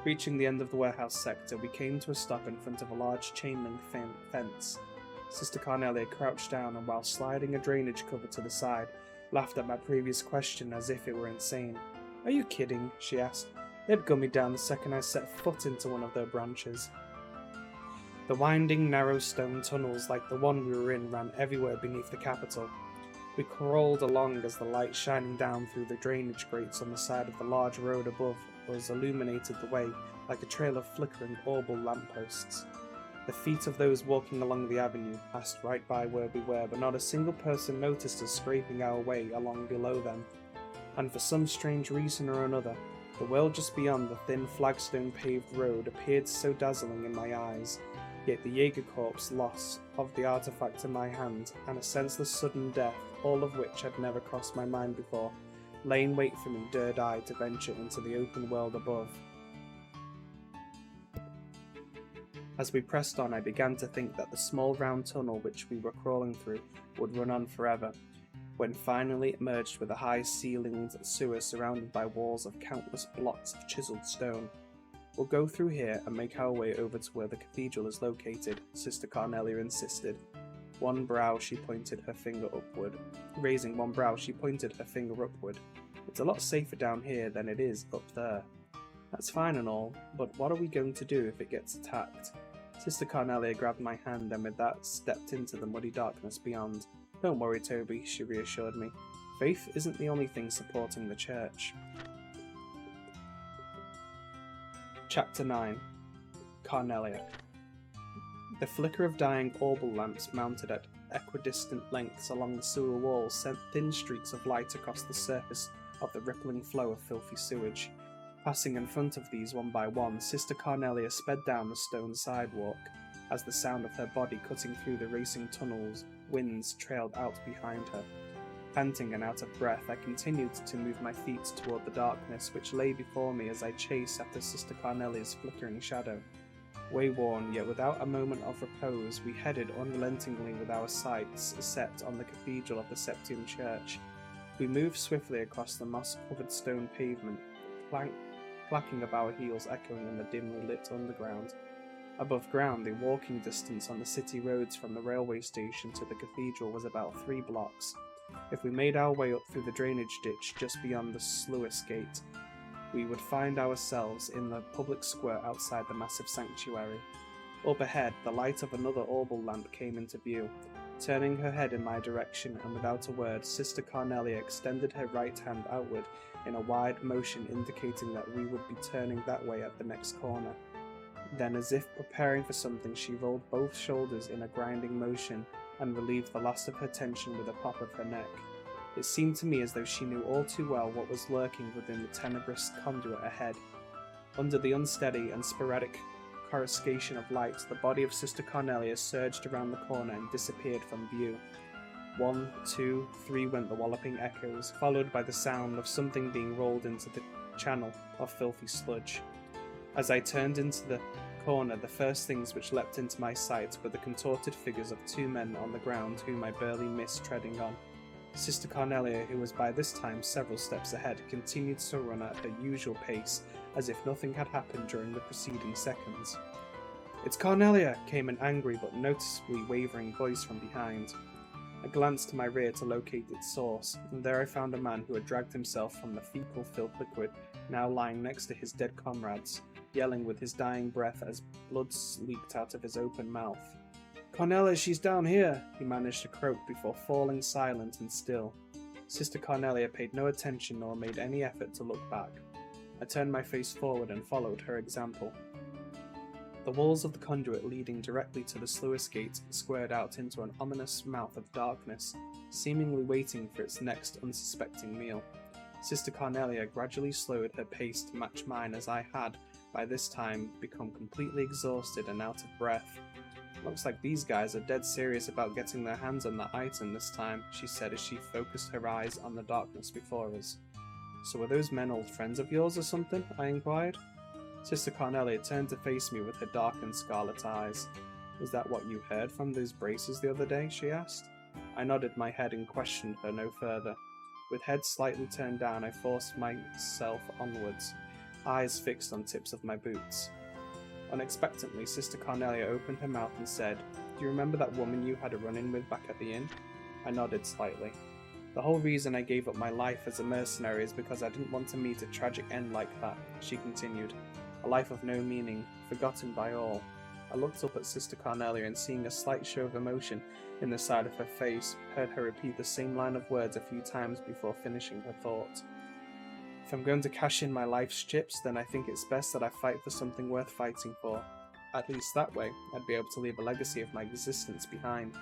Reaching the end of the warehouse sector, we came to a stop in front of a large chain-link fence. Sister Carnelia crouched down and, while sliding a drainage cover to the side, laughed at my previous question as if it were insane. "Are you kidding?" she asked. "They'd gun me down the second I set foot into one of their branches." The winding, narrow stone tunnels like the one we were in ran everywhere beneath the capital. We crawled along as the light shining down through the drainage grates on the side of the large road above us illuminated the way like a trail of flickering orbital lampposts. The feet of those walking along the avenue passed right by where we were, but not a single person noticed us scraping our way along below them. And for some strange reason or another, the world just beyond the thin flagstone-paved road appeared so dazzling in my eyes. Yet the Jägerkorps loss of the artifact in my hand, and a senseless sudden death, all of which had never crossed my mind before, lay in wait for me, dared I to venture into the open world above. As we pressed on, I began to think that the small round tunnel which we were crawling through would run on forever, when finally it merged with a high-ceilinged sewer surrounded by walls of countless blocks of chiselled stone. "We'll go through here and make our way over to where the cathedral is located," Sister Carnelia insisted. Raising one brow, she pointed her finger upward. "It's a lot safer down here than it is up there." "That's fine and all, but what are we going to do if it gets attacked?" Sister Carnelia grabbed my hand and with that stepped into the muddy darkness beyond. "Don't worry, Toby," she reassured me. "Faith isn't the only thing supporting the church." Chapter 9. Carnelia. The flicker of dying orbital lamps mounted at equidistant lengths along the sewer walls sent thin streaks of light across the surface of the rippling flow of filthy sewage. Passing in front of these one by one, Sister Carnelia sped down the stone sidewalk. As the sound of her body cutting through the racing tunnel's winds trailed out behind her. Panting and out of breath, I continued to move my feet toward the darkness which lay before me as I chased after Sister Carnelia's flickering shadow. Wayworn, yet without a moment of repose, we headed unrelentingly with our sights set on the cathedral of the Septium Church. We moved swiftly across the moss-covered stone pavement, clacking of our heels echoing in the dimly lit underground. Above ground, the walking distance on the city roads from the railway station to the cathedral was about 3 blocks. If we made our way up through the drainage ditch just beyond the sluice gate, we would find ourselves in the public square outside the massive sanctuary. Up ahead, the light of another orbital lamp came into view. Turning her head in my direction, and without a word, Sister Carnelia extended her right hand outward in a wide motion indicating that we would be turning that way at the next corner. Then, as if preparing for something, she rolled both shoulders in a grinding motion and relieved the last of her tension with a pop of her neck. It seemed to me as though she knew all too well what was lurking within the tenebrous conduit ahead. Under the unsteady and sporadic coruscation of light, the body of Sister Carnelia surged around the corner and disappeared from view. 1, 2, 3 went the walloping echoes, followed by the sound of something being rolled into the channel of filthy sludge. As I turned into the corner, the first things which leapt into my sight were the contorted figures of 2 men on the ground whom I barely missed treading on. Sister Carnelia, who was by this time several steps ahead, continued to run at her usual pace, as if nothing had happened during the preceding seconds. "It's Carnelia!" came an angry but noticeably wavering voice from behind. I glanced to my rear to locate its source, and there I found a man who had dragged himself from the fecal-filled liquid, now lying next to his dead comrades, yelling with his dying breath as blood leaked out of his open mouth. "Carnelia, she's down here!" he managed to croak before falling silent and still. Sister Carnelia paid no attention nor made any effort to look back. I turned my face forward and followed her example. The walls of the conduit leading directly to the sluice gate squared out into an ominous mouth of darkness, seemingly waiting for its next unsuspecting meal. Sister Carnelia gradually slowed her pace to match mine as I had, by this time, become completely exhausted and out of breath. "Looks like these guys are dead serious about getting their hands on that item this time," she said as she focused her eyes on the darkness before us. "So are those men old friends of yours or something?" I inquired. Sister Carnelia turned to face me with her dark and scarlet eyes. "Is that what you heard from those braces the other day?" she asked. I nodded my head and questioned her no further. With head slightly turned down, I forced myself onwards, eyes fixed on tips of my boots. Unexpectedly, Sister Carnelia opened her mouth and said, "Do you remember that woman you had a run-in with back at the inn?" I nodded slightly. "The whole reason I gave up my life as a mercenary is because I didn't want to meet a tragic end like that," she continued. "A life of no meaning, forgotten by all." I looked up at Sister Carnelia and, seeing a slight show of emotion in the side of her face, heard her repeat the same line of words a few times before finishing her thought. "If I'm going to cash in my life's chips, then I think it's best that I fight for something worth fighting for. At least that way, I'd be able to leave a legacy of my existence behind."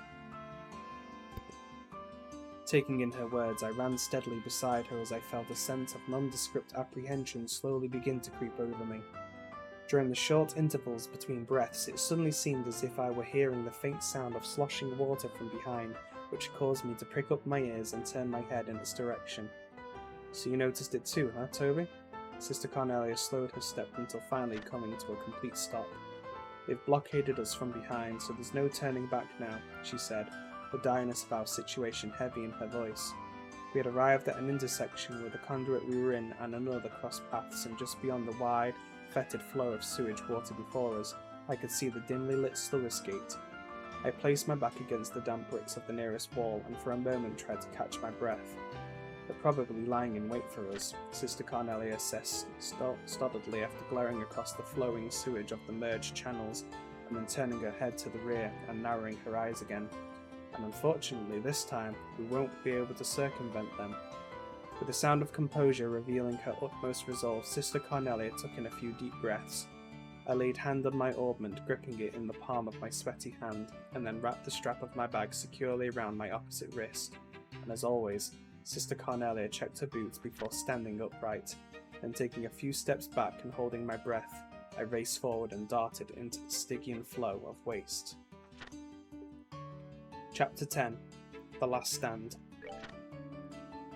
Taking in her words, I ran steadily beside her as I felt a sense of nondescript apprehension slowly begin to creep over me. During the short intervals between breaths, it suddenly seemed as if I were hearing the faint sound of sloshing water from behind, which caused me to prick up my ears and turn my head in its direction. "So you noticed it too, huh, Toby?" Sister Carnelia slowed her step until finally coming to a complete stop. "They've blockaded us from behind, so there's no turning back now," she said, the direness of our situation heavy in her voice. We had arrived at an intersection where the conduit we were in and another crossed paths, and just beyond the wide, fetid flow of sewage water before us, I could see the dimly lit sluice gate. I placed my back against the damp bricks of the nearest wall and for a moment tried to catch my breath. "They're probably lying in wait for us," Sister Carnelia assessed stolidly after glaring across the flowing sewage of the merged channels and then turning her head to the rear and narrowing her eyes again. "And unfortunately this time, we won't be able to circumvent them." With a sound of composure revealing her utmost resolve, Sister Carnelia took in a few deep breaths. I laid hand on my orbment, gripping it in the palm of my sweaty hand, and then wrapped the strap of my bag securely around my opposite wrist. And as always, Sister Carnelia checked her boots before standing upright. Then taking a few steps back and holding my breath, I raced forward and darted into the Stygian flow of waste. Chapter 10. The Last Stand.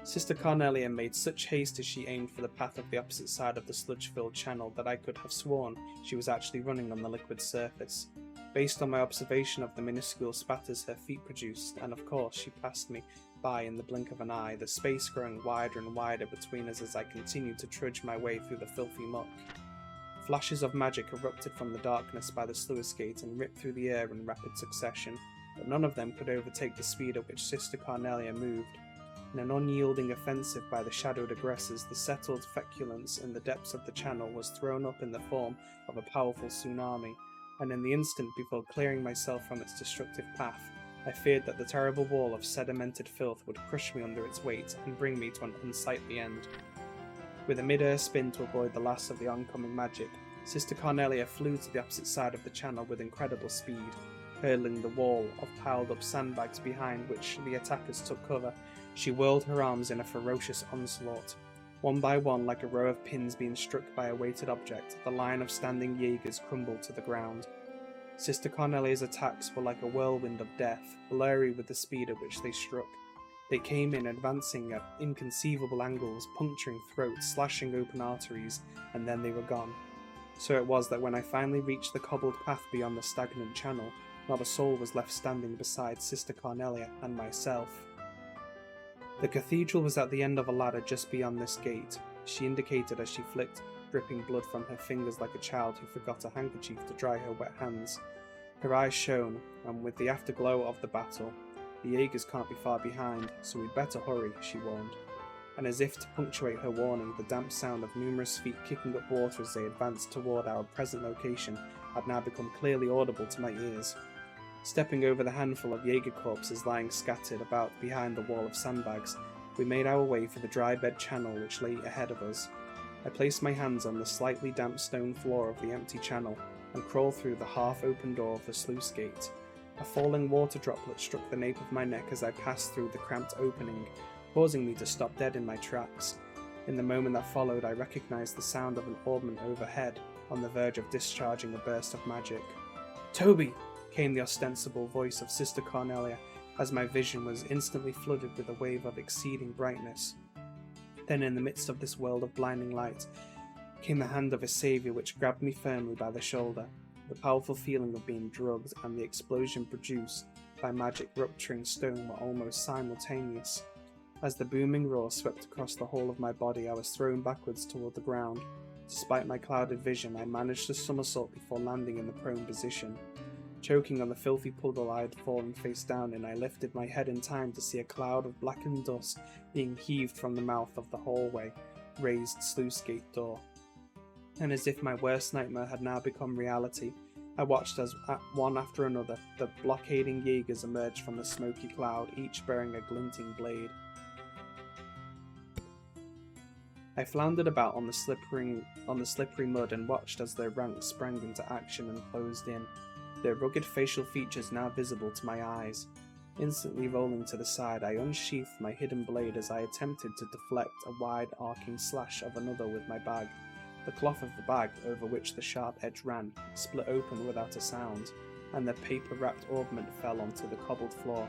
Sister Carnelia made such haste as she aimed for the path of the opposite side of the sludge-filled channel that I could have sworn she was actually running on the liquid surface. Based on my observation of the minuscule spatters her feet produced, and of course she passed me by in the blink of an eye, the space growing wider and wider between us as I continued to trudge my way through the filthy muck. Flashes of magic erupted from the darkness by the sluice gate and ripped through the air in rapid succession, but none of them could overtake the speed at which Sister Carnelia moved. In an unyielding offensive by the shadowed aggressors, the settled feculence in the depths of the channel was thrown up in the form of a powerful tsunami, and in the instant before clearing myself from its destructive path, I feared that the terrible wall of sedimented filth would crush me under its weight and bring me to an unsightly end. With a mid-air spin to avoid the last of the oncoming magic, Sister Carnelia flew to the opposite side of the channel with incredible speed, hurdling the wall of piled-up sandbags behind which the attackers took cover. She whirled her arms in a ferocious onslaught. One by one, like a row of pins being struck by a weighted object, the line of standing Jaegers crumbled to the ground. Sister Carnelia's attacks were like a whirlwind of death, blurry with the speed at which they struck. They came in advancing at inconceivable angles, puncturing throats, slashing open arteries, and then they were gone. So it was that when I finally reached the cobbled path beyond the stagnant channel, not a soul was left standing beside Sister Carnelia and myself. The cathedral was at the end of a ladder just beyond this gate, she indicated as she flicked dripping blood from her fingers like a child who forgot a handkerchief to dry her wet hands. Her eyes shone, and with the afterglow of the battle, the Jaegers can't be far behind, so we'd better hurry, she warned. And as if to punctuate her warning, the damp sound of numerous feet kicking up water as they advanced toward our present location had now become clearly audible to my ears. Stepping over the handful of Jaeger corpses lying scattered about behind the wall of sandbags, we made our way for the dry bed channel which lay ahead of us. I placed my hands on the slightly damp stone floor of the empty channel and crawled through the half-open door of the sluice gate. A falling water droplet struck the nape of my neck as I passed through the cramped opening, causing me to stop dead in my tracks. In the moment that followed, I recognized the sound of an orbment overhead, on the verge of discharging a burst of magic. "Toby!" came the ostensible voice of Sister Carnelia, as my vision was instantly flooded with a wave of exceeding brightness. Then, in the midst of this world of blinding light, came the hand of a saviour which grabbed me firmly by the shoulder. The powerful feeling of being drugged and the explosion produced by magic rupturing stone were almost simultaneous. As the booming roar swept across the whole of my body, I was thrown backwards toward the ground. Despite my clouded vision, I managed to somersault before landing in the prone position. Choking on the filthy puddle I had fallen face down in, I lifted my head in time to see a cloud of blackened dust being heaved from the mouth of the hallway, raised sluice gate door. And as if my worst nightmare had now become reality, I watched as, one after another, the blockading Jaegers emerged from the smoky cloud, each bearing a glinting blade. I floundered about on the slippery mud and watched as their ranks sprang into action and closed in, their rugged facial features now visible to my eyes. Instantly rolling to the side, I unsheathed my hidden blade as I attempted to deflect a wide arcing slash of another with my bag. The cloth of the bag, over which the sharp edge ran, split open without a sound, and the paper-wrapped ornament fell onto the cobbled floor.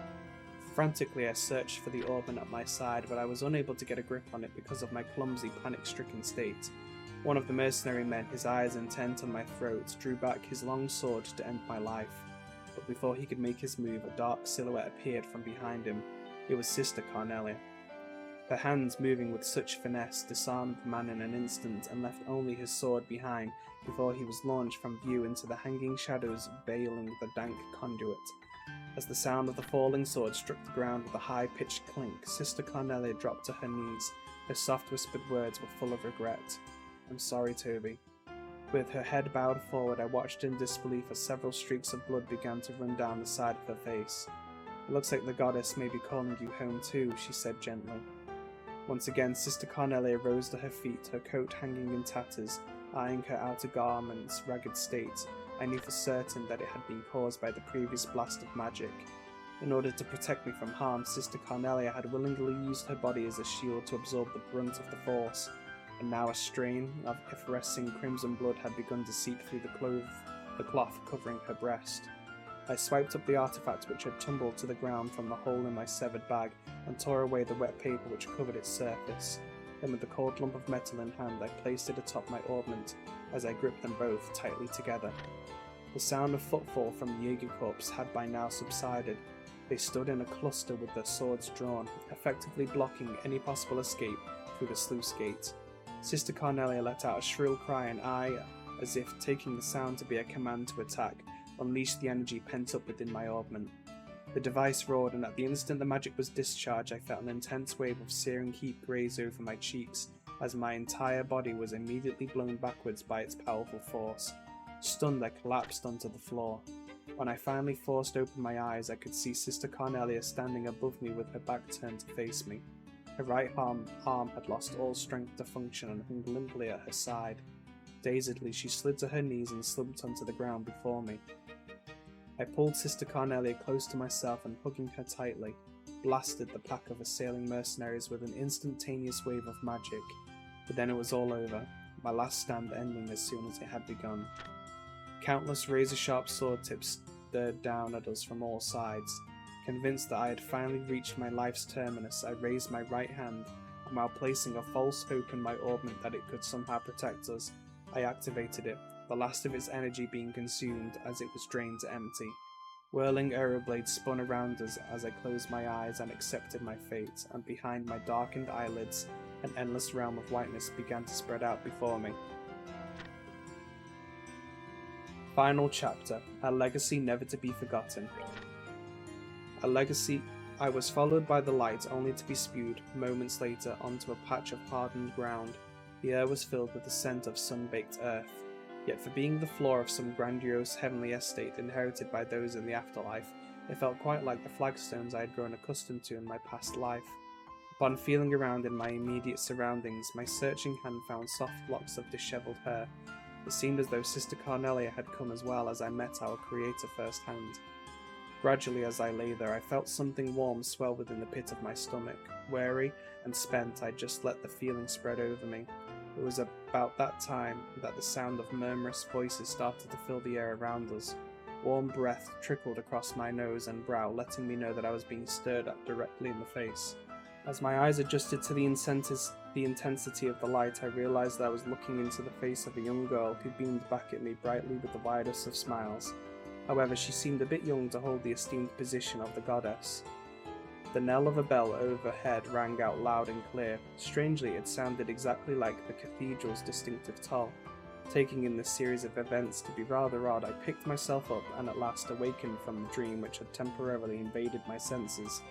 Frantically I searched for the ornament at my side, but I was unable to get a grip on it because of my clumsy, panic-stricken state. One of the mercenary men, his eyes intent on my throat, drew back his long sword to end my life. But before he could make his move, a dark silhouette appeared from behind him. It was Sister Carnelia. Her hands, moving with such finesse, disarmed the man in an instant and left only his sword behind before he was launched from view into the hanging shadows veiling the dank conduit. As the sound of the falling sword struck the ground with a high-pitched clink, Sister Carnelia dropped to her knees. Her soft whispered words were full of regret. "I'm sorry, Toby." With her head bowed forward, I watched in disbelief as several streaks of blood began to run down the side of her face. "It looks like the goddess may be calling you home too," she said gently. Once again, Sister Carnelia rose to her feet, her coat hanging in tatters, eyeing her outer garment's ragged state. I knew for certain that it had been caused by the previous blast of magic. In order to protect me from harm, Sister Carnelia had willingly used her body as a shield to absorb the brunt of the force, and now a strain of effervescing crimson blood had begun to seep through the cloth covering her breast. I swiped up the artifact which had tumbled to the ground from the hole in my severed bag and tore away the wet paper which covered its surface. Then with the cold lump of metal in hand, I placed it atop my ornament as I gripped them both tightly together. The sound of footfall from the Jaeger corps had by now subsided. They stood in a cluster with their swords drawn, effectively blocking any possible escape through the sluice gate. Sister Carnelia let out a shrill cry, and I, as if taking the sound to be a command to attack, unleashed the energy pent up within my ornament. The device roared, and at the instant the magic was discharged, I felt an intense wave of searing heat graze over my cheeks, as my entire body was immediately blown backwards by its powerful force. Stunned, I collapsed onto the floor. When I finally forced open my eyes, I could see Sister Carnelia standing above me with her back turned to face me. Her right arm had lost all strength to function and hung limply at her side. Dazedly, she slid to her knees and slumped onto the ground before me. I pulled Sister Carnelia close to myself and, hugging her tightly, blasted the pack of assailing mercenaries with an instantaneous wave of magic. But then it was all over, my last stand ending as soon as it had begun. Countless razor-sharp sword tips stared down at us from all sides. Convinced that I had finally reached my life's terminus, I raised my right hand, and while placing a false hope in my orbment that it could somehow protect us, I activated it, the last of its energy being consumed as it was drained to empty. Whirling arrowblades spun around us as I closed my eyes and accepted my fate, and behind my darkened eyelids, an endless realm of whiteness began to spread out before me. Final chapter, a legacy never to be forgotten. A legacy. I was followed by the light only to be spewed, moments later, onto a patch of hardened ground. The air was filled with the scent of sun-baked earth. Yet for being the floor of some grandiose heavenly estate inherited by those in the afterlife, it felt quite like the flagstones I had grown accustomed to in my past life. Upon feeling around in my immediate surroundings, my searching hand found soft locks of dishevelled hair. It seemed as though Sister Carnelia had come as well as I met our Creator firsthand. Gradually, as I lay there, I felt something warm swell within the pit of my stomach. Weary and spent, I just let the feeling spread over me. It was about that time that the sound of murmurous voices started to fill the air around us. Warm breath trickled across my nose and brow, letting me know that I was being stared at directly in the face. As my eyes adjusted to the intensity of the light, I realized that I was looking into the face of a young girl who beamed back at me brightly with the widest of smiles. However, she seemed a bit young to hold the esteemed position of the goddess. The knell of a bell overhead rang out loud and clear. Strangely, it sounded exactly like the cathedral's distinctive toll. Taking in this series of events to be rather odd, I picked myself up and at last awakened from the dream which had temporarily invaded my senses.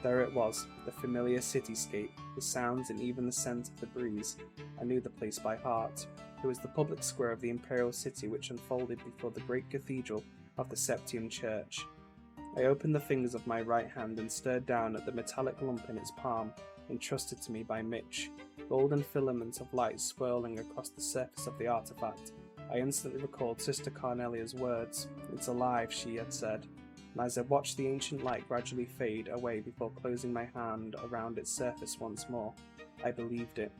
There it was, the familiar cityscape, the sounds and even the scent of the breeze. I knew the place by heart. It was the public square of the imperial city which unfolded before the great cathedral of the Septium Church. I opened the fingers of my right hand and stared down at the metallic lump in its palm, entrusted to me by Mitch. Golden filaments of light swirling across the surface of the artifact. I instantly recalled Sister Carnelia's words. "It's alive," she had said. And as I watched the ancient light gradually fade away before closing my hand around its surface once more, I believed it.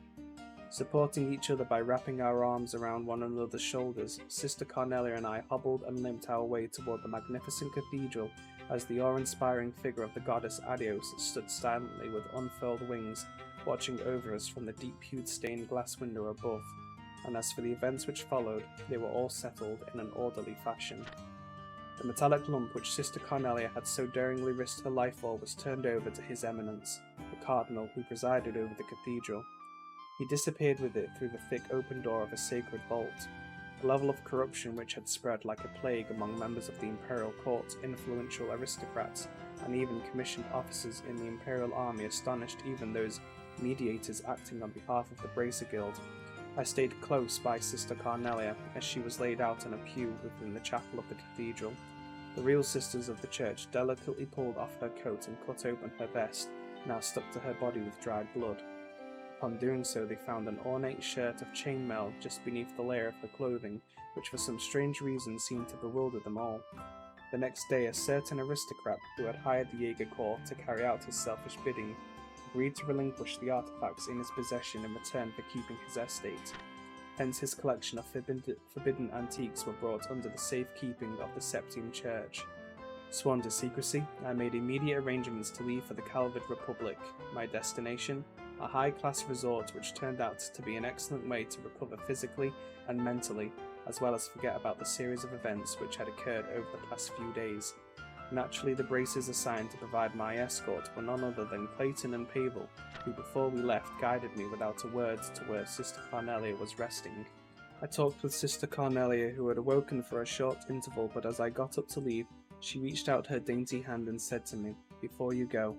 Supporting each other by wrapping our arms around one another's shoulders, Sister Carnelia and I hobbled and limped our way toward the magnificent cathedral as the awe-inspiring figure of the goddess Adios stood silently with unfurled wings, watching over us from the deep-hued stained glass window above. And as for the events which followed, they were all settled in an orderly fashion. The metallic lump which Sister Carnelia had so daringly risked her life for was turned over to His Eminence, the Cardinal who presided over the cathedral. He disappeared with it through the thick open door of a sacred vault. The level of corruption which had spread like a plague among members of the imperial court, influential aristocrats, and even commissioned officers in the imperial army astonished even those mediators acting on behalf of the Bracer Guild. I stayed close by Sister Carnelia as she was laid out in a pew within the chapel of the cathedral. The real sisters of the church delicately pulled off her coat and cut open her vest, now stuck to her body with dried blood. Upon doing so, they found an ornate shirt of chainmail just beneath the layer of her clothing, which for some strange reason seemed to bewilder them all. The next day, a certain aristocrat who had hired the Jaeger Corps to carry out his selfish bidding agreed to relinquish the artifacts in his possession in return for keeping his estate. Hence his collection of forbidden antiques were brought under the safekeeping of the Septium Church. Sworn to secrecy, I made immediate arrangements to leave for the Calvid Republic, my destination, a high-class resort which turned out to be an excellent way to recover physically and mentally, as well as forget about the series of events which had occurred over the past few days. Naturally, the Bracers assigned to provide my escort were none other than Clayton and Pavel, who before we left guided me without a word to where Sister Carnelia was resting. I talked with Sister Carnelia, who had awoken for a short interval, but as I got up to leave, she reached out her dainty hand and said to me, "Before you go,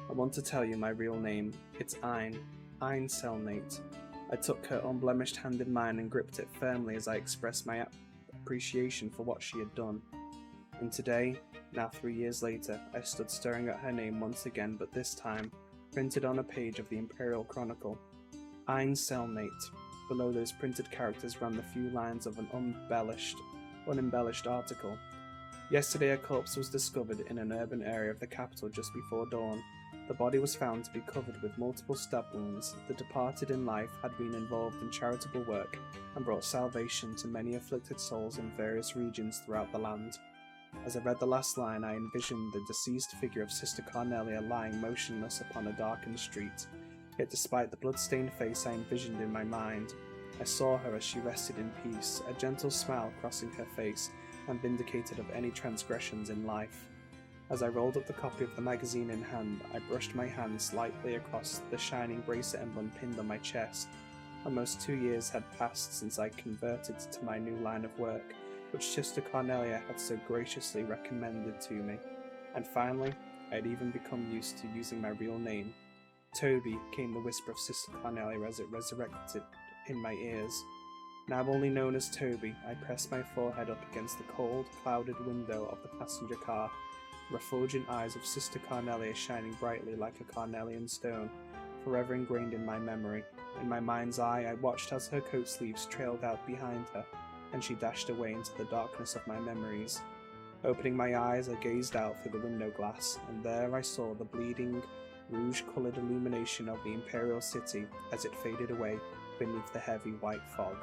I want to tell you my real name. It's Ein Selnate." I took her unblemished hand in mine and gripped it firmly as I expressed my appreciation for what she had done. And today, now 3 years later, I stood staring at her name once again, but this time, printed on a page of the Imperial Chronicle. Ein cellmate. Below those printed characters ran the few lines of an unembellished article. Yesterday a corpse was discovered in an urban area of the capital just before dawn. The body was found to be covered with multiple stab wounds. The departed in life had been involved in charitable work and brought salvation to many afflicted souls in various regions throughout the land. As I read the last line, I envisioned the deceased figure of Sister Carnelia lying motionless upon a darkened street. Yet despite the blood-stained face I envisioned in my mind, I saw her as she rested in peace, a gentle smile crossing her face, and vindicated of any transgressions in life. As I rolled up the copy of the magazine in hand, I brushed my hand slightly across the shining bracer emblem pinned on my chest. Almost 2 years had passed since I converted to my new line of work, which Sister Carnelia had so graciously recommended to me. And finally, I had even become used to using my real name. Toby, came the whisper of Sister Carnelia as it resurrected in my ears. Now only known as Toby, I pressed my forehead up against the cold, clouded window of the passenger car, the refulgent eyes of Sister Carnelia shining brightly like a carnelian stone, forever ingrained in my memory. In my mind's eye, I watched as her coat sleeves trailed out behind her, and she dashed away into the darkness of my memories. Opening my eyes, I gazed out through the window glass, and there I saw the bleeding, rouge-coloured illumination of the Imperial City as it faded away beneath the heavy white fog.